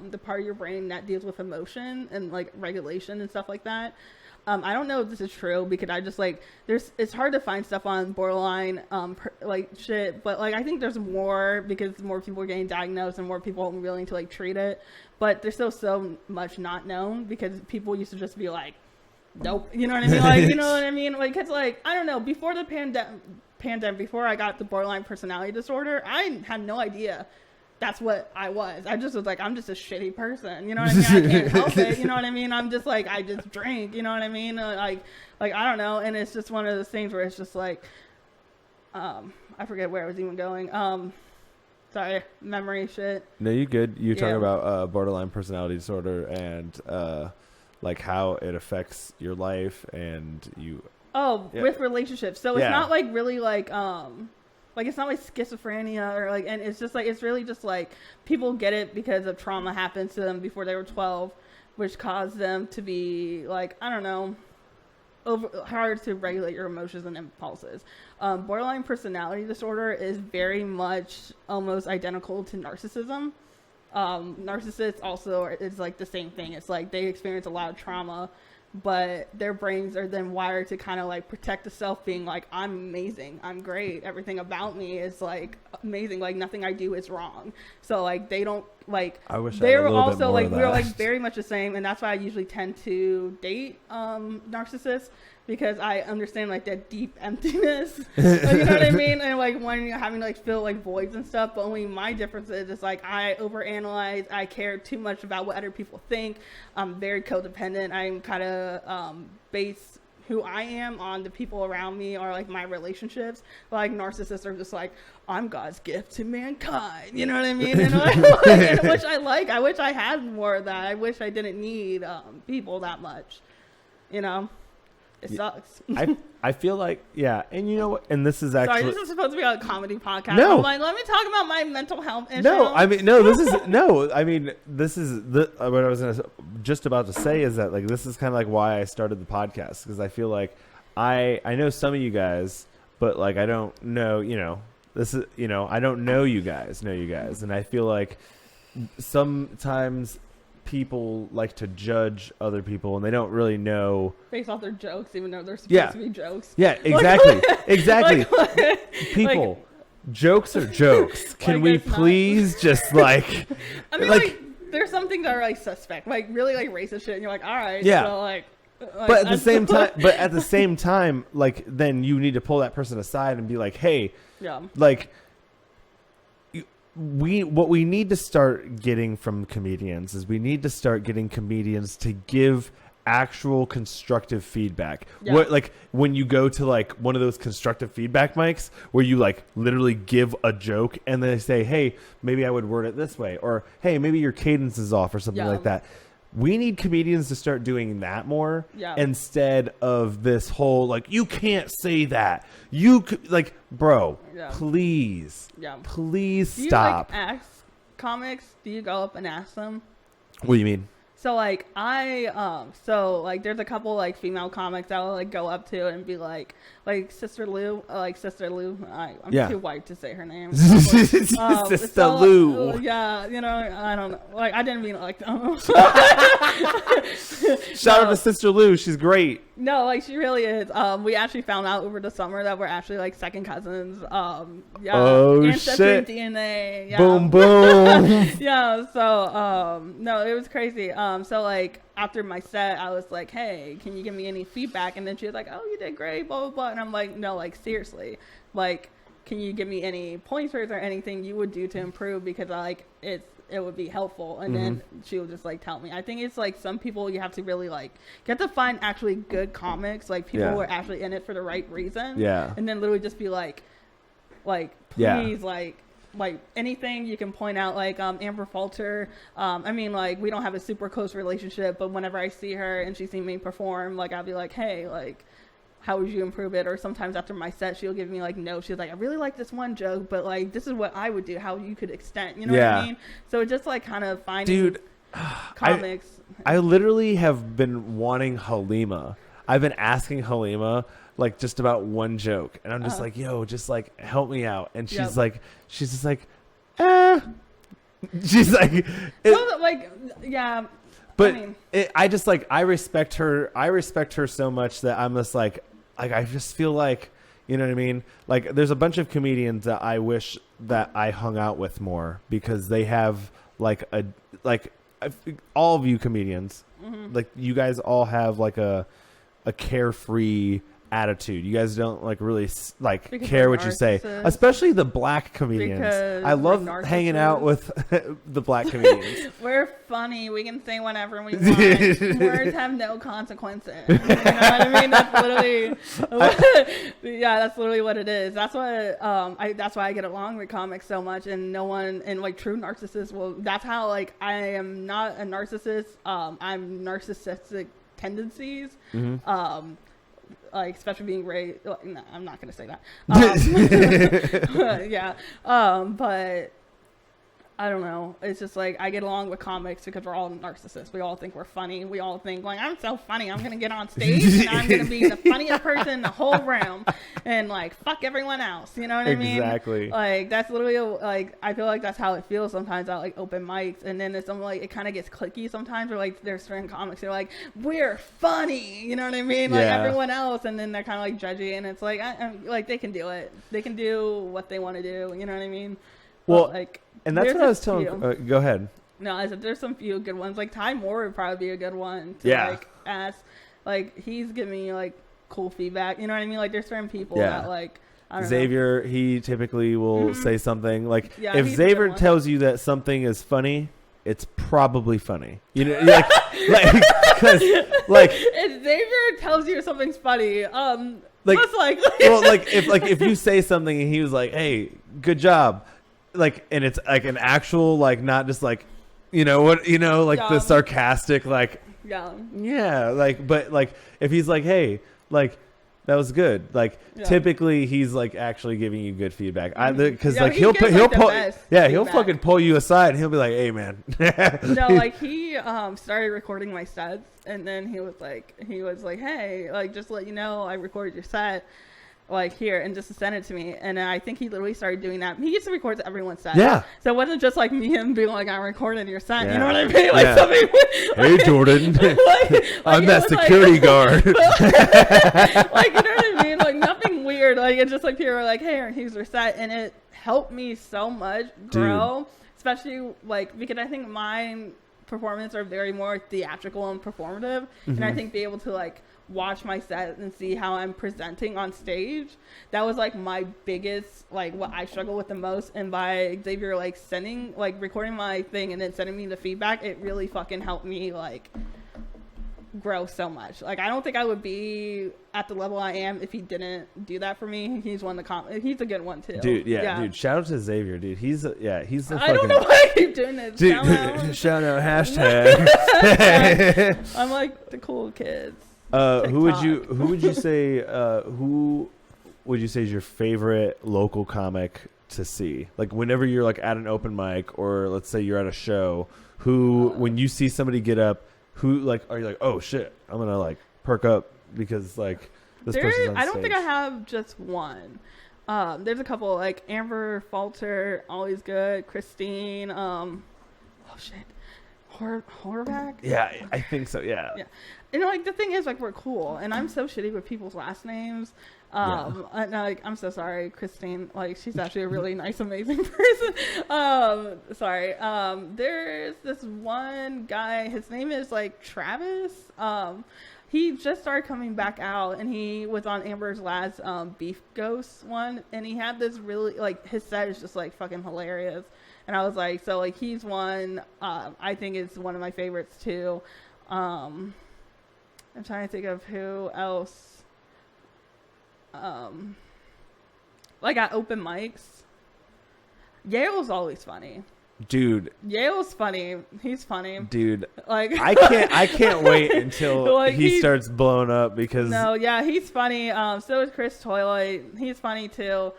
the part of your brain that deals with emotion and like regulation and stuff like that. I don't know if this is true because I just like it's hard to find stuff on borderline like shit, but like I think there's more because more people are getting diagnosed and more people are willing to like treat it. but there's still so much not known because people used to just be like, nope, you know what I mean? Like, you know what I mean? Like, it's like, I don't know, before the pandemic, before I got the borderline personality disorder, I had no idea that's what I was. I just was like, I'm just a shitty person. You know what I mean? I can't help it. You know what I mean? I'm just like, I just drink. You know what I mean? Like I don't know. And it's just one of those things where it's just like, I forget where I was even going. Sorry, memory shit. No, you good. You talk about borderline personality disorder and like how it affects your life and you. Oh, with relationships. So it's not like really like it's not like schizophrenia or like, and it's just like, it's really just like people get it because of trauma happened to them before they were 12, which caused them to be like, I don't know, hard to regulate your emotions and impulses. Borderline personality disorder is very much almost identical to narcissism. Narcissists also is like the same thing. It's like they experience a lot of trauma, but their brains are then wired to kind of like protect the self, being like, I'm amazing, I'm great, everything about me is like amazing, like nothing I do is wrong. So like they don't like, I wish they I had were a little also bit more like of we were that. like very much the same, and that's why I usually tend to date narcissists, because I understand like that deep emptiness. Like, you know what I mean? And like when you're having to like fill like voids and stuff, but only my difference is it's like I overanalyze, I care too much about what other people think. I'm very codependent. I'm kind of base who I am on the people around me or like my relationships. Like narcissists are just like, I'm God's gift to mankind. You know what I mean? And which I like. I wish I had more of that. I wish I didn't need people that much. You know? It sucks. I feel like, and you know what? And this is actually... Sorry, this is supposed to be a comedy podcast. No. I'm like, let me talk about my mental health issues. No, I mean, no, this is... No, I mean, this is... what I was just about to say is that, like, this is kind of like why I started the podcast. Because I feel like I know some of you guys, but, like, I don't know, this is, I don't know you guys. And I feel like sometimes people like to judge other people and they don't really know based off their jokes, even though they're supposed to be jokes. Yeah, exactly. People, jokes are jokes. Can we please just like... I mean, like, there's some things that are like suspect, like really like racist shit, and you're like, all right, so like but at the same time, like, then you need to pull that person aside and be like, hey, like, what we need to start getting from comedians is we need to start getting comedians to give actual constructive feedback. What, like, when you go to like one of those constructive feedback mics where you like literally give a joke and they say, hey, maybe I would word it this way, or hey, maybe your cadence is off or something like that. We need comedians to start doing that more instead of this whole like, you can't say that. You could, like, bro, please stop. Do you like ask comics? Do you go up and ask them? What do you mean? So like there's a couple like female comics that will like go up to and be like Sister Lou, I'm too white to say her name. Sister Lou. Yeah, I don't know. Like, I didn't mean it like that. Shout out to Sister Lou. She's great. No, like, she really is. We actually found out over the summer that we're actually like second cousins. Oh, ancestry shit. DNA. Yeah. Boom, boom. Yeah. So, no, it was crazy. So like after my set, I was like, hey, can you give me any feedback? And then she was like, oh, you did great, blah, blah, blah. And I'm like, no, like, seriously, like, can you give me any pointers or anything you would do to improve? Because like, it would be helpful. And then she would just like tell me. I think it's like some people you have to really like get to find actually good comics, like people who are actually in it for the right reason. Yeah. And then literally just be like please, like anything you can point out, like Amber Falter. I mean, like, we don't have a super close relationship, but whenever I see her and she sees me perform, like, I'll be like, hey, like, how would you improve it? Or sometimes after my set, she'll give me like notes. She's like, I really like this one joke, but like, this is what I would do, how you could extend, you know what I mean? So it's just like kind of finding comics. I literally have been wanting Halima. I've been asking Halima like just about one joke, and I'm just like, yo, just like help me out. And she's like, she's just like, she's like, But I mean, I respect her. I respect her so much that I'm just like I just feel like, you know what I mean? Like, there's a bunch of comedians that I wish that I hung out with more, because they have like all of you comedians, like you guys all have like a carefree attitude. You guys don't like really like Because care we're what you say, narcissists. especially the black comedians. Because I love we're hanging out narcissists. with the black comedians. We're funny. We can say whatever we want. Words have no consequences. You know what I mean? That's literally, that's literally what it is. That's what that's why I get along with comics so much, and no one, and like true narcissists will. That's how like I am not a narcissist. I'm narcissistic tendencies. Like especially being raised. No, I'm not gonna say that. Yeah. But I don't know. It's just like I get along with comics because we're all narcissists. We all think we're funny. We all think like I'm so funny. I'm gonna get on stage and I'm gonna be the funniest person in the whole room and like fuck everyone else. You know what I mean? Exactly. Like that's literally like I feel like that's how it feels sometimes at like open mics, and then it's something like it kind of gets cliquey sometimes. Or like there's certain comics they're like we're funny. You know what I mean? Like everyone else, and then they're kind of like judgy, and it's like I'm like they can do it. They can do what they want to do. You know what I mean? Well, but, like. And that's what I was telling. Go ahead. No, I said there's some few good ones. Like Ty Moore would probably be a good one to like ask. Like he's giving me like cool feedback. You know what I mean? Like there's certain people that like I don't know. Xavier, he typically will say something like if he's Xavier tells you that something is funny, it's probably funny. You know, like if Xavier tells you something's funny, well, if you say something and he was like, "Hey, good job." Like, and it's like an actual, like, not just like, the sarcastic, like, like, but like, if he's like, hey, like, that was good. Like, typically he's like actually giving you good feedback. Because like he'll fucking pull you aside and he'll be like, hey man. No, like he started recording my sets, and then he was like, hey, like just to let you know, I recorded your set. Like here, and just to send it to me, and I think he literally started doing that. He used to record everyone's set, so it wasn't just like me and being like, "I'm recording your set." You know what I mean? Like something. Hey Jordyn, I'm that security guard. Like you know what I mean? Like nothing weird. Like it's just like people are like, "Hey, here's your set," and it helped me so much grow, especially like because I think mine performances are very more theatrical and performative, and I think be able to like watch my set and see how I'm presenting on stage, that was like my biggest, like what I struggle with the most. And by Xavier like sending, like recording my thing and then sending me the feedback, it really fucking helped me like grow so much. Like I don't think I would be at the level I am if he didn't do that for me. He's one of the he's a good one too, dude. Dude, shout out to Xavier, dude. He's the I fucking, don't know why I keep doing this, dude. Shout out hashtag. I'm like the cool kids. Who would you say is your favorite local comic to see? Like whenever you're like at an open mic, or let's say you're at a show, when you see somebody get up, who like are you like, oh shit, I'm gonna like perk up because like this person's on stage? I don't think I have just one. There's a couple, like Amber Falter, always good. Christine, Horvath? Yeah, I think so. Yeah. You know, like the thing is, like we're cool, and I'm so shitty with people's last names. And, like, I'm so sorry, Christine. Like, she's actually a really nice, amazing person. Sorry. There's this one guy. His name is like Travis. He just started coming back out, and he was on Amber's last Beef Ghost one, and he had this really like his set is just like fucking hilarious. And I was like, so like he's one. I think it's one of my favorites too. I'm trying to think of who else. Like at open mics, Yale's always funny. Dude, Yale's funny. He's funny. Dude, like I can't wait until like he starts blowing up because he's funny. So is Chris Toilet. He's funny too.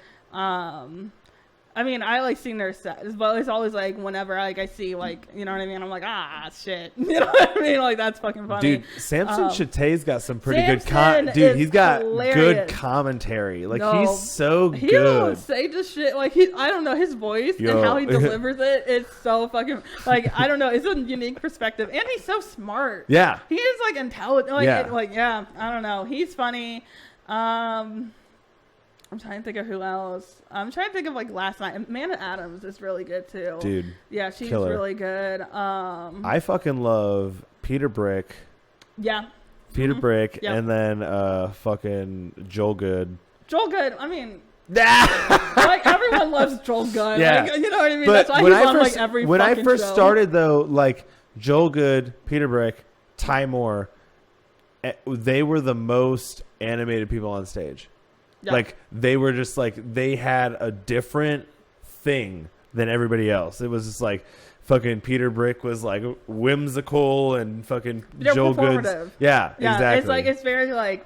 I mean, I like seeing their sets, but it's always like whenever like I see like, you know what I mean? I'm like, shit. You know what I mean? Like that's fucking funny. Dude, Samson Chatay's got some pretty good dude, he's got good commentary. Like he's so good. He'll say just shit like I don't know, his voice and how he delivers it. It's so fucking like I don't know, it's a unique perspective, and he's so smart. Yeah. He is like intelligent. Like I don't know. He's funny. I'm trying to think of who else. I'm trying to think of like last night. Amanda Adams is really good too. Dude. Yeah, she's killer. really good. I fucking love Peter Brick. Yeah. Peter Brick, Yep. and then fucking Joel Good. Joel Good. I mean, like everyone loves Joel Good. Yeah. Like, you know what I mean? But That's why he's on like every when I fucking first show. started though, like Joel Good, Peter Brick, Ty Moore, they were the most animated people on stage. Yeah. Like they were just like they had a different thing than everybody else. It was just like fucking Peter Brick was like whimsical and fucking They're Joel Good. performative. Yeah, exactly. It's like it's very like,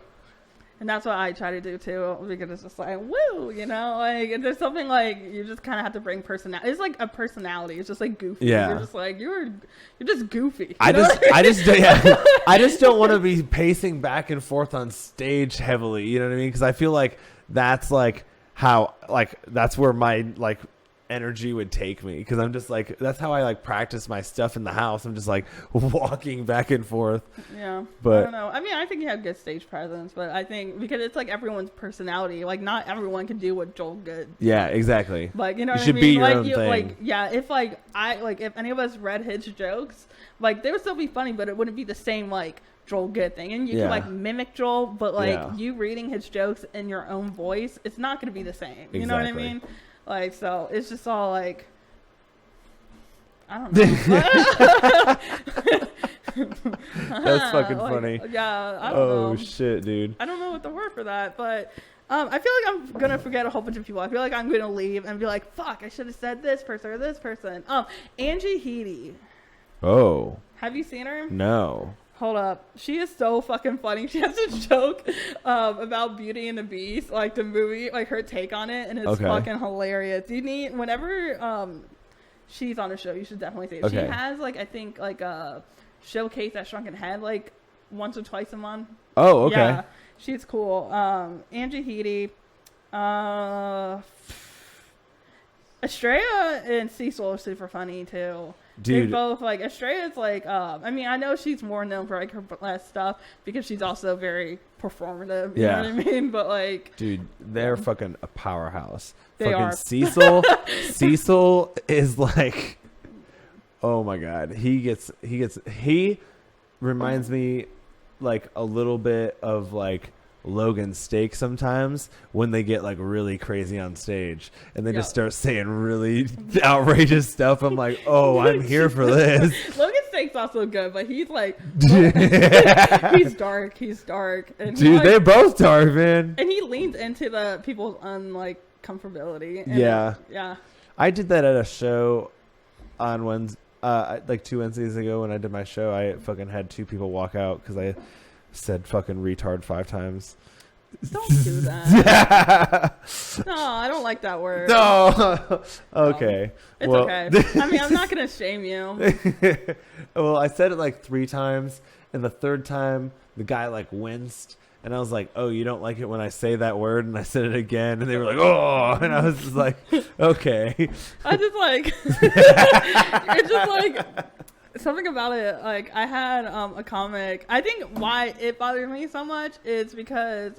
and that's what I try to do too, because it's just like woo, you know, like there's something like you just kind of have to bring personality. It's like a personality. It's just like goofy. Yeah. You're just like you're just goofy. I just don't want to be pacing back and forth on stage heavily. You know what I mean? Because I feel like that's like how like that's where my like energy would take me, because I'm just like that's how I like practice my stuff in the house. I'm just like walking back and forth. Yeah, but I don't know. I mean, I think you have good stage presence, but I think because it's like everyone's personality. Like not everyone can do what Joel Good. Yeah, exactly. Like you know You what should I be mean? your Like own you thing. like yeah. If like I like if any of us read his jokes, like they would still be funny, but it wouldn't be the same like Joel Good thing. And you Yeah. can like mimic Joel, but like Yeah. you reading his jokes in your own voice, it's not going to be the same. You know what I Exactly. mean? Like so, it's just all like. I don't know. That's fucking Like, funny. Yeah, I don't Oh know. shit, dude. I don't know what the word for that, but I feel like I'm gonna forget a whole bunch of people. I feel like I'm gonna leave and be like, "Fuck, I should have said this person or this person." Angie Heedy. Oh Have you seen her? no. Hold up, she is so fucking funny. She has a joke about Beauty and the Beast, like the movie, like her take on it, and it's Okay. fucking hilarious. You need whenever she's on a show, you should definitely see it. Okay. She has like I think like a showcase at Shrunken Head like once or twice a month. Oh, okay. Yeah, she's cool. Angie Heedy, Estrella and Cecil are super funny too. Dude. They both like Estrella's like I mean I know she's more known for like her last stuff because she's also very performative. You Yeah. know what I mean? But like Dude, they're fucking a powerhouse. They fucking are. Cecil is like, oh my god, he reminds me like a little bit of like Logan Steak sometimes when they get like really crazy on stage and they just start saying really outrageous stuff. I'm like, oh, I'm here for this. Logan Steak's also good, but he's like he's dark. And Dude, like, they're both dark, man. and he leans into the people's unlike comfortability. And Yeah. Yeah. I did that at a show on Wednesday, like 2 Wednesdays ago when I did my show. I fucking had 2 people walk out because I said fucking retard 5 times. Don't do that. No, I don't like that word. No. Okay. It's well, okay. I mean, I'm not going to shame you. Well, I said it like 3 times, and the 3rd time the guy like winced, and I was like, "Oh, you don't like it when I say that word?" And I said it again, and they were like, "Oh," and I was just like, "Okay." I just like it's just like something about it. Like I had a comic. I think why it bothers me so much is because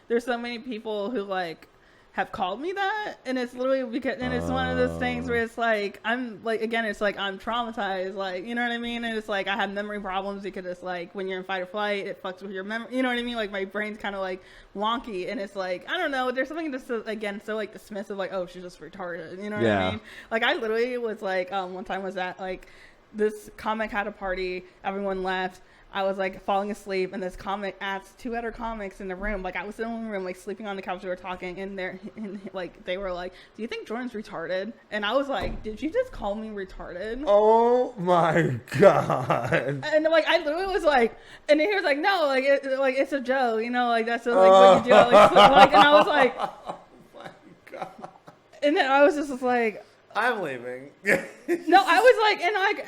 there's so many people who like have called me that, and it's literally because and it's one of those things where it's like I'm like again it's like I'm traumatized, like you know what I mean, and it's like I have memory problems because it's like when you're in fight or flight it fucks with your memory, you know what I mean, like my brain's kind of like wonky, and it's like I don't know, there's something just again so like dismissive, like oh she's just retarded, you know what I mean, like I literally was like one time was at like this comic had a party, everyone left, I was like falling asleep, and this comic asked 2 other comics in the room, like I was in the room like sleeping on the couch, we were talking, and like they were like, do you think Jordyn's retarded? And I was like, did you just call me retarded? Oh my god. And like I literally was like, and then he was like, no, like it's a joke, you know, like that's like what you do, like and I was like, oh my god. and then I was just like, I'm leaving. no, I was like,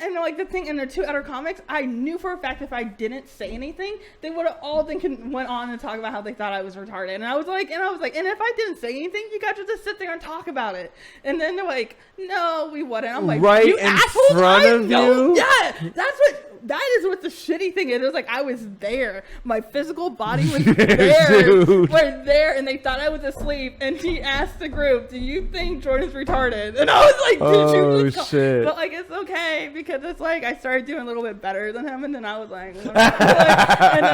and like the thing, and the 2 other comics, I knew for a fact if I didn't say anything, they would have all then went on and talk about how they thought I was retarded. And I was like, and if I didn't say anything, you guys would just sit there and talk about it. And then they're like, no, we wouldn't. I'm like, right you in assholes, front I of know. you? Yeah, that's what. that is what the shitty thing is. It was like I was there. My physical body was there. Dude. We're there, and they thought I was asleep. And he asked the group, "Do you think Jordyn's retarded?" And I was like, "Did you just shit. But like, it's okay because it's like I started doing a little bit better than him, and then I was like, and then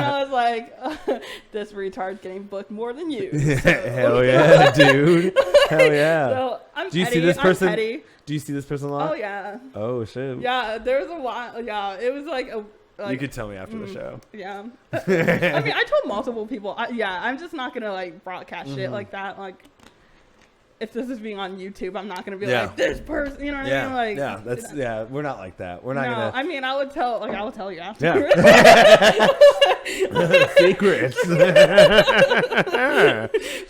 I was like, this retard's getting booked more than you. So. Hell yeah, dude. Hell yeah. So I'm Do you petty. see this person? I'm petty. Do you see this person a lot? Oh yeah. Oh shit. Yeah, there was a while. Yeah, it was like a. Like, you could tell me after the show. Yeah. I mean, I told multiple people. I'm just not gonna like broadcast shit like that. Like, if this is being on YouTube, I'm not gonna be like this person. You know what I mean? Like, yeah, that's we're not like that. We're not gonna. I mean, I will tell you after. Yeah. Secrets.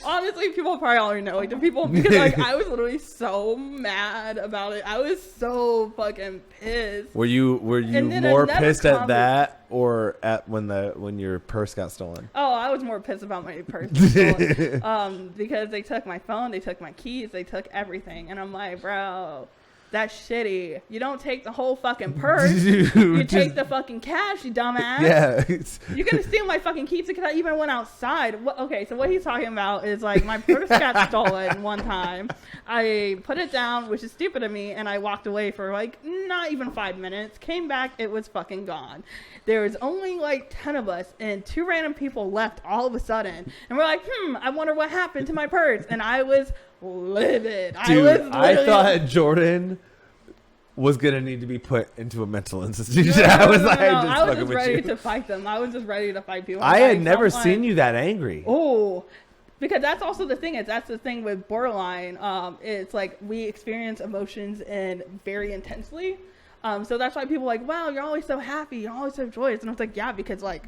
Honestly, people probably already know. Like the people, because like I was literally so mad about it. I was so fucking pissed. Were you And then more another pissed at comment- that or at when your purse got stolen? Oh, I was more pissed about my purse. Because they took my phone, they took my keys, they took everything, and I'm like, bro, that's shitty. You don't take the whole fucking purse. Dude, You take the fucking cash, you dumbass. Yeah. You're gonna steal my fucking keys because I even went outside. Okay, so what he's talking about is like my purse got stolen one time. I put it down, which is stupid of me, and I walked away for like not even 5 minutes. Came back, it was fucking gone. There was only like 10 of us, and 2 random people left all of a sudden, and we're like, I wonder what happened to my purse. And I was livid. Dude, I thought Jordyn was gonna need to be put into a mental institution. No, I was just with ready you. to fight them. I was just ready to fight people. I had Like, never I'm seen like, you that angry. Oh, because that's also the thing. That's the thing with borderline. It's like we experience emotions and very intensely. So that's why people are like, wow, you're always so happy, you're always so joyous. And I was like, yeah, because like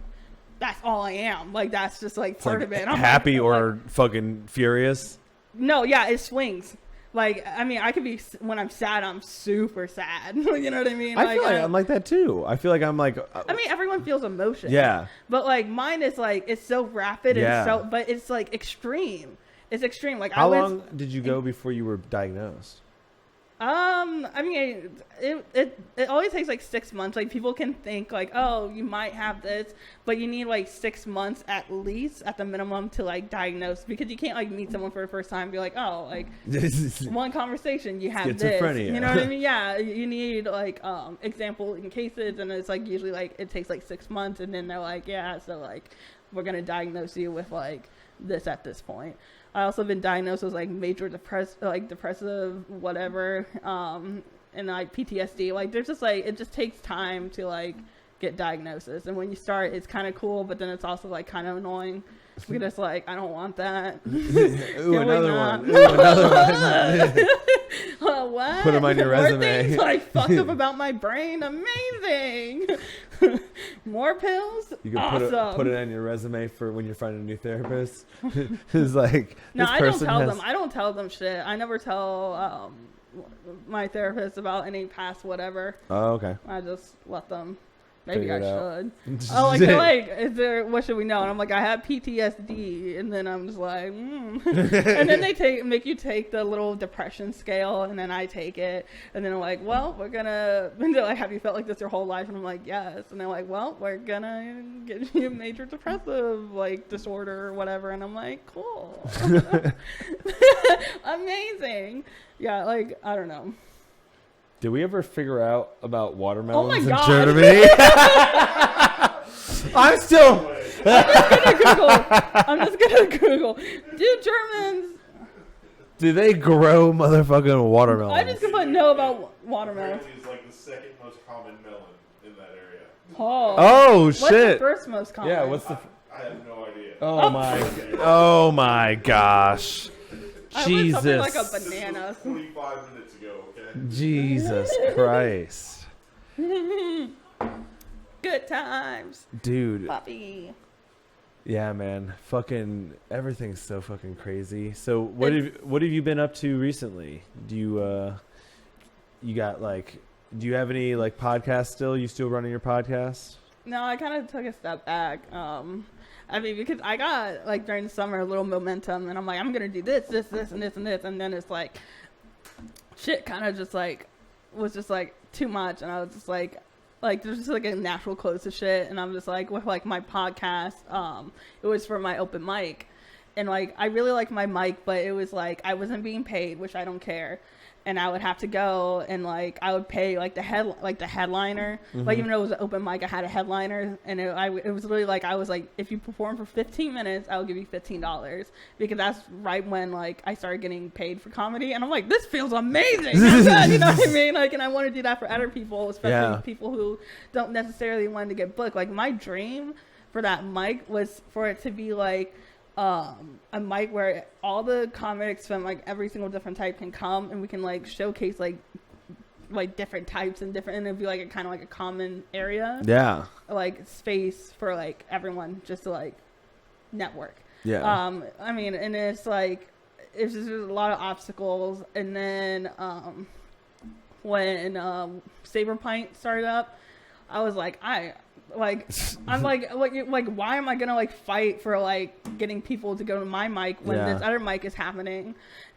that's all I am. Like that's just like part of it. I'm happy like, or fucking furious. No, yeah, it swings. Like, I mean, I could be, when I'm sad, I'm super sad. You know what I mean? I feel like I'm like that too. I feel like I'm like. I mean, everyone feels emotion. Yeah. But like mine is like, it's so rapid Yeah. and so, but it's like extreme. It's extreme. Like How long did you go before you were diagnosed? I mean, it always takes like 6 months. Like people can think like, oh, you might have this, but you need like 6 months at least, at the minimum, to like diagnose, because you can't like meet someone for the first time and be like, oh, like one conversation you have this. Schizophrenia. You know what I mean? Yeah, you need like example in cases, and it's like usually like it takes like 6 months, and then they're like, yeah, so like we're gonna diagnose you with like this at this point. I also been diagnosed with like major depressive whatever, and like PTSD. Like there's just like, it just takes time to like get diagnosis, and when you start, it's kind of cool, but then it's also like kind of annoying because it's like, I don't want that. Ooh, another one. Ooh, another one. What? Put them on your More resume. things like fucked up about my brain. Amazing. More pills. You can awesome. put it on your resume for when you're finding a new therapist. It's like, No, this I don't person tell has- them. I don't tell them shit. I never tell my therapist about any past whatever. Oh, okay. I just let them. Maybe Figure I it out. should. Oh, like they're like, is there? What should we know? And I'm like, I have PTSD, and then I'm just like, and then they make you take the little depression scale, and then I take it, and then I'm like, well, we're gonna. And they're like, have you felt like this your whole life? And I'm like, yes. And they're like, well, we're gonna give you major depressive like disorder or whatever. And I'm like, cool, amazing. Yeah, like I don't know. Did we ever figure out about watermelons Oh my in God. Germany? I'm still. I'm just gonna Google. Do Germans? Do they grow motherfucking watermelons? I just gonna know about watermelons. Apparently, it's like the second most common melon in that area. Oh What's the shit! first most common? Yeah, what's the? I have no idea. Oh my gosh! I Jesus! something like a banana. 25 minutes ago, okay? Jesus Christ, Good times, dude. puppy. Yeah, man. Fucking everything's so fucking crazy. So what have you been up to recently? Do you you got like, do you have any like podcasts still? You still running your podcast? No, I kind of took a step back. I mean, because I got like during the summer a little momentum, and I'm like, I'm gonna do this, and this, and then it's like, shit, kind of just like was just like too much, and I was just like, like there's just like a natural close to shit, and I'm just like with like my podcast, it was for my open mic, and like I really like my mic, but it was like I wasn't being paid, which I don't care. And I would have to go and like I would pay like the headliner, like even though it was an open mic, I had a headliner, and it was literally like I was like, if you perform for 15 minutes, I will give you $15, because that's right when like I started getting paid for comedy, and I'm like, this feels amazing, you know what I mean? Like, and I want to do that for other people, especially people who don't necessarily want to get booked. Like my dream for that mic was for it to be like a mic where all the comics from like every single different type can come, and we can like showcase like different types and it'd be like a kind of like a common area, like space for like everyone just to like network. I mean, and it's like it's just there's a lot of obstacles, and then when Saber Pint started up, I was like, I'm like, why am I gonna like fight for like getting people to go to my mic when this other mic is happening,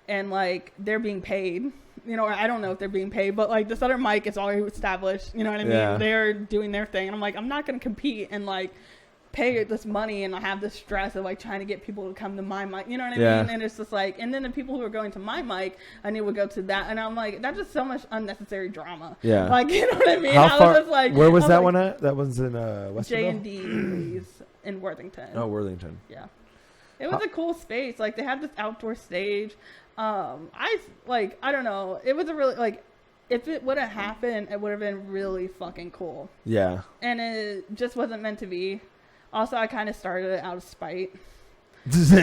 and like they're being paid, you know, or I don't know if they're being paid, but like this other mic is already established, you know what I mean? They're doing their thing, and I'm like, I'm not gonna compete and like pay this money and I have this stress of like trying to get people to come to my mic, you know what I mean? And it's just like, and then the people who are going to my mic, I knew would go to that, and I'm like, that's just so much unnecessary drama. Like, you know what I mean? How far, was just like, where was that one at? That one's in Westerville? J&D in Worthington. Oh, Worthington. Yeah, it was a cool space. Like they had this outdoor stage. I don't know. It was a really like, if it would have happened, it would have been really fucking cool. Yeah. And it just wasn't meant to be. Also, I kind of started it out of spite. So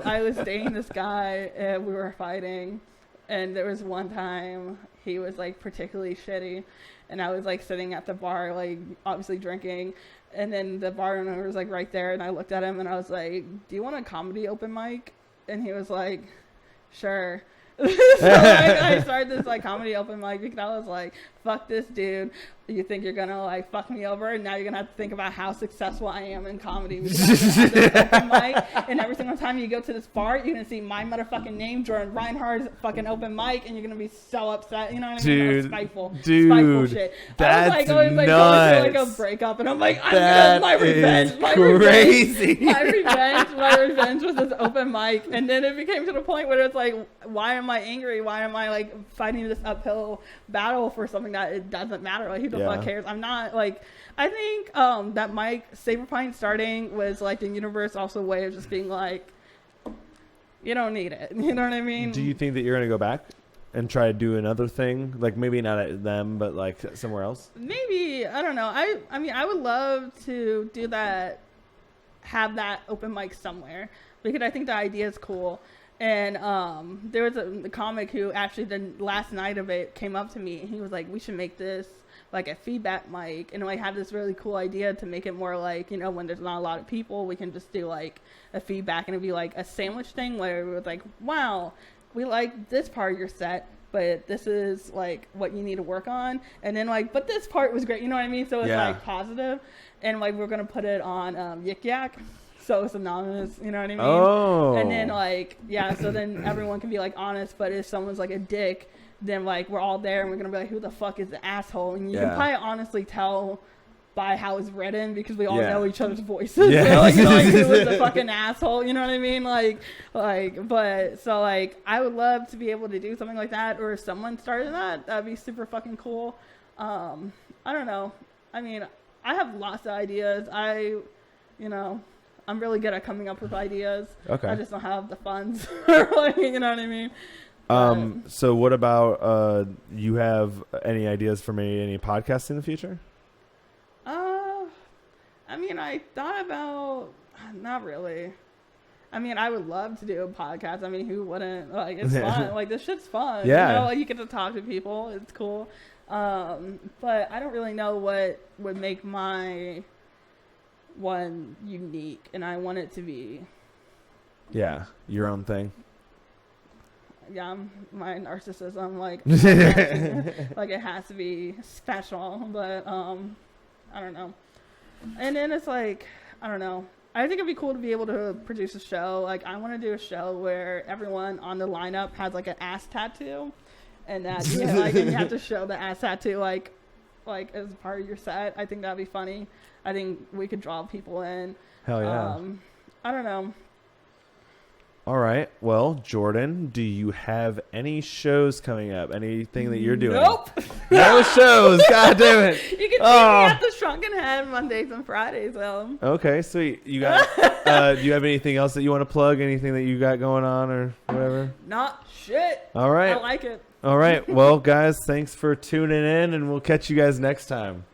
I was dating this guy, and we were fighting. And there was one time he was like particularly shitty, and I was like sitting at the bar, like obviously drinking. And then the bar owner was like right there, and I looked at him and I was like, "Do you want a comedy open mic?" And he was like, "Sure." So like, I started this like comedy open mic because I was like, fuck this dude, you think you're gonna like fuck me over, and now you're gonna have to think about how successful I am in comedy, because I have this open mic, and every single time you go to this bar, you're gonna see my motherfucking name, Jordyn Reinhard's fucking open mic, and you're gonna be so upset, you know what I mean? Spiteful shit. That's I was like nuts. going through like a breakup, and I'm like, my revenge was this open mic. And then it became to the point where it's like, why am I angry? Why am I like fighting this uphill battle for something that it doesn't matter? Like, who the fuck cares? I'm not like, I think that Mike Saber Pint starting was like the universe also way of just being like, you don't need it. You know what I mean? Do you think that you're going to go back and try to do another thing? Like maybe not at them, but like somewhere else? Maybe. I don't know. I mean, I would love to do that, have that open mic somewhere, because I think the idea is cool. And there was a comic who actually the last night of it came up to me, and he was like, we should make this like a feedback mic, and I had this really cool idea to make it more like, you know, when there's not a lot of people, we can just do like a feedback, and it'd be like a sandwich thing where we was like, wow, we like this part of your set, but this is like what you need to work on, and then like, but this part was great, you know what I mean? So it's like positive, and like we're gonna put it on Yik Yak, so it's anonymous, you know what I mean? Oh. And then like, so then everyone can be like honest, but if someone's like a dick, then like we're all there and we're gonna be like, who the fuck is the asshole? And you can probably honestly tell by how it's written, because we all know each other's voices. So, like, you know, like, who was the fucking asshole? You know what I mean? But so like, I would love to be able to do something like that, or if someone started that'd be super fucking cool. I don't know. I mean, I have lots of ideas. I'm really good at coming up with ideas. Okay. I just don't have the funds. Like, you know what I mean? So what about you have any ideas for any podcasts in the future? I mean, I thought about, not really. I mean, I would love to do a podcast. I mean, who wouldn't? Like, it's fun. Like, this shit's fun. Yeah. You know, like, you get to talk to people. It's cool. But I don't really know what would make my one unique, and I want it to be your own thing. My narcissism, like like it has to be special, but I don't know. And then it's like, I don't know, I think it'd be cool to be able to produce a show. Like, I want to do a show where everyone on the lineup has like an ass tattoo, and that and you have to show the ass tattoo like like as part of your set. I think that'd be funny. I think we could draw people in. Hell yeah. I don't know. All right. Well, Jordyn, do you have any shows coming up? Anything that you're doing? Nope. No shows. God damn it. You can see me at the Shrunken Head Mondays and Fridays. Okay, sweet. You got? Do you have anything else that you want to plug? Anything that you got going on or whatever? Not shit. All right. I like it. All right. Well, guys, thanks for tuning in, and we'll catch you guys next time.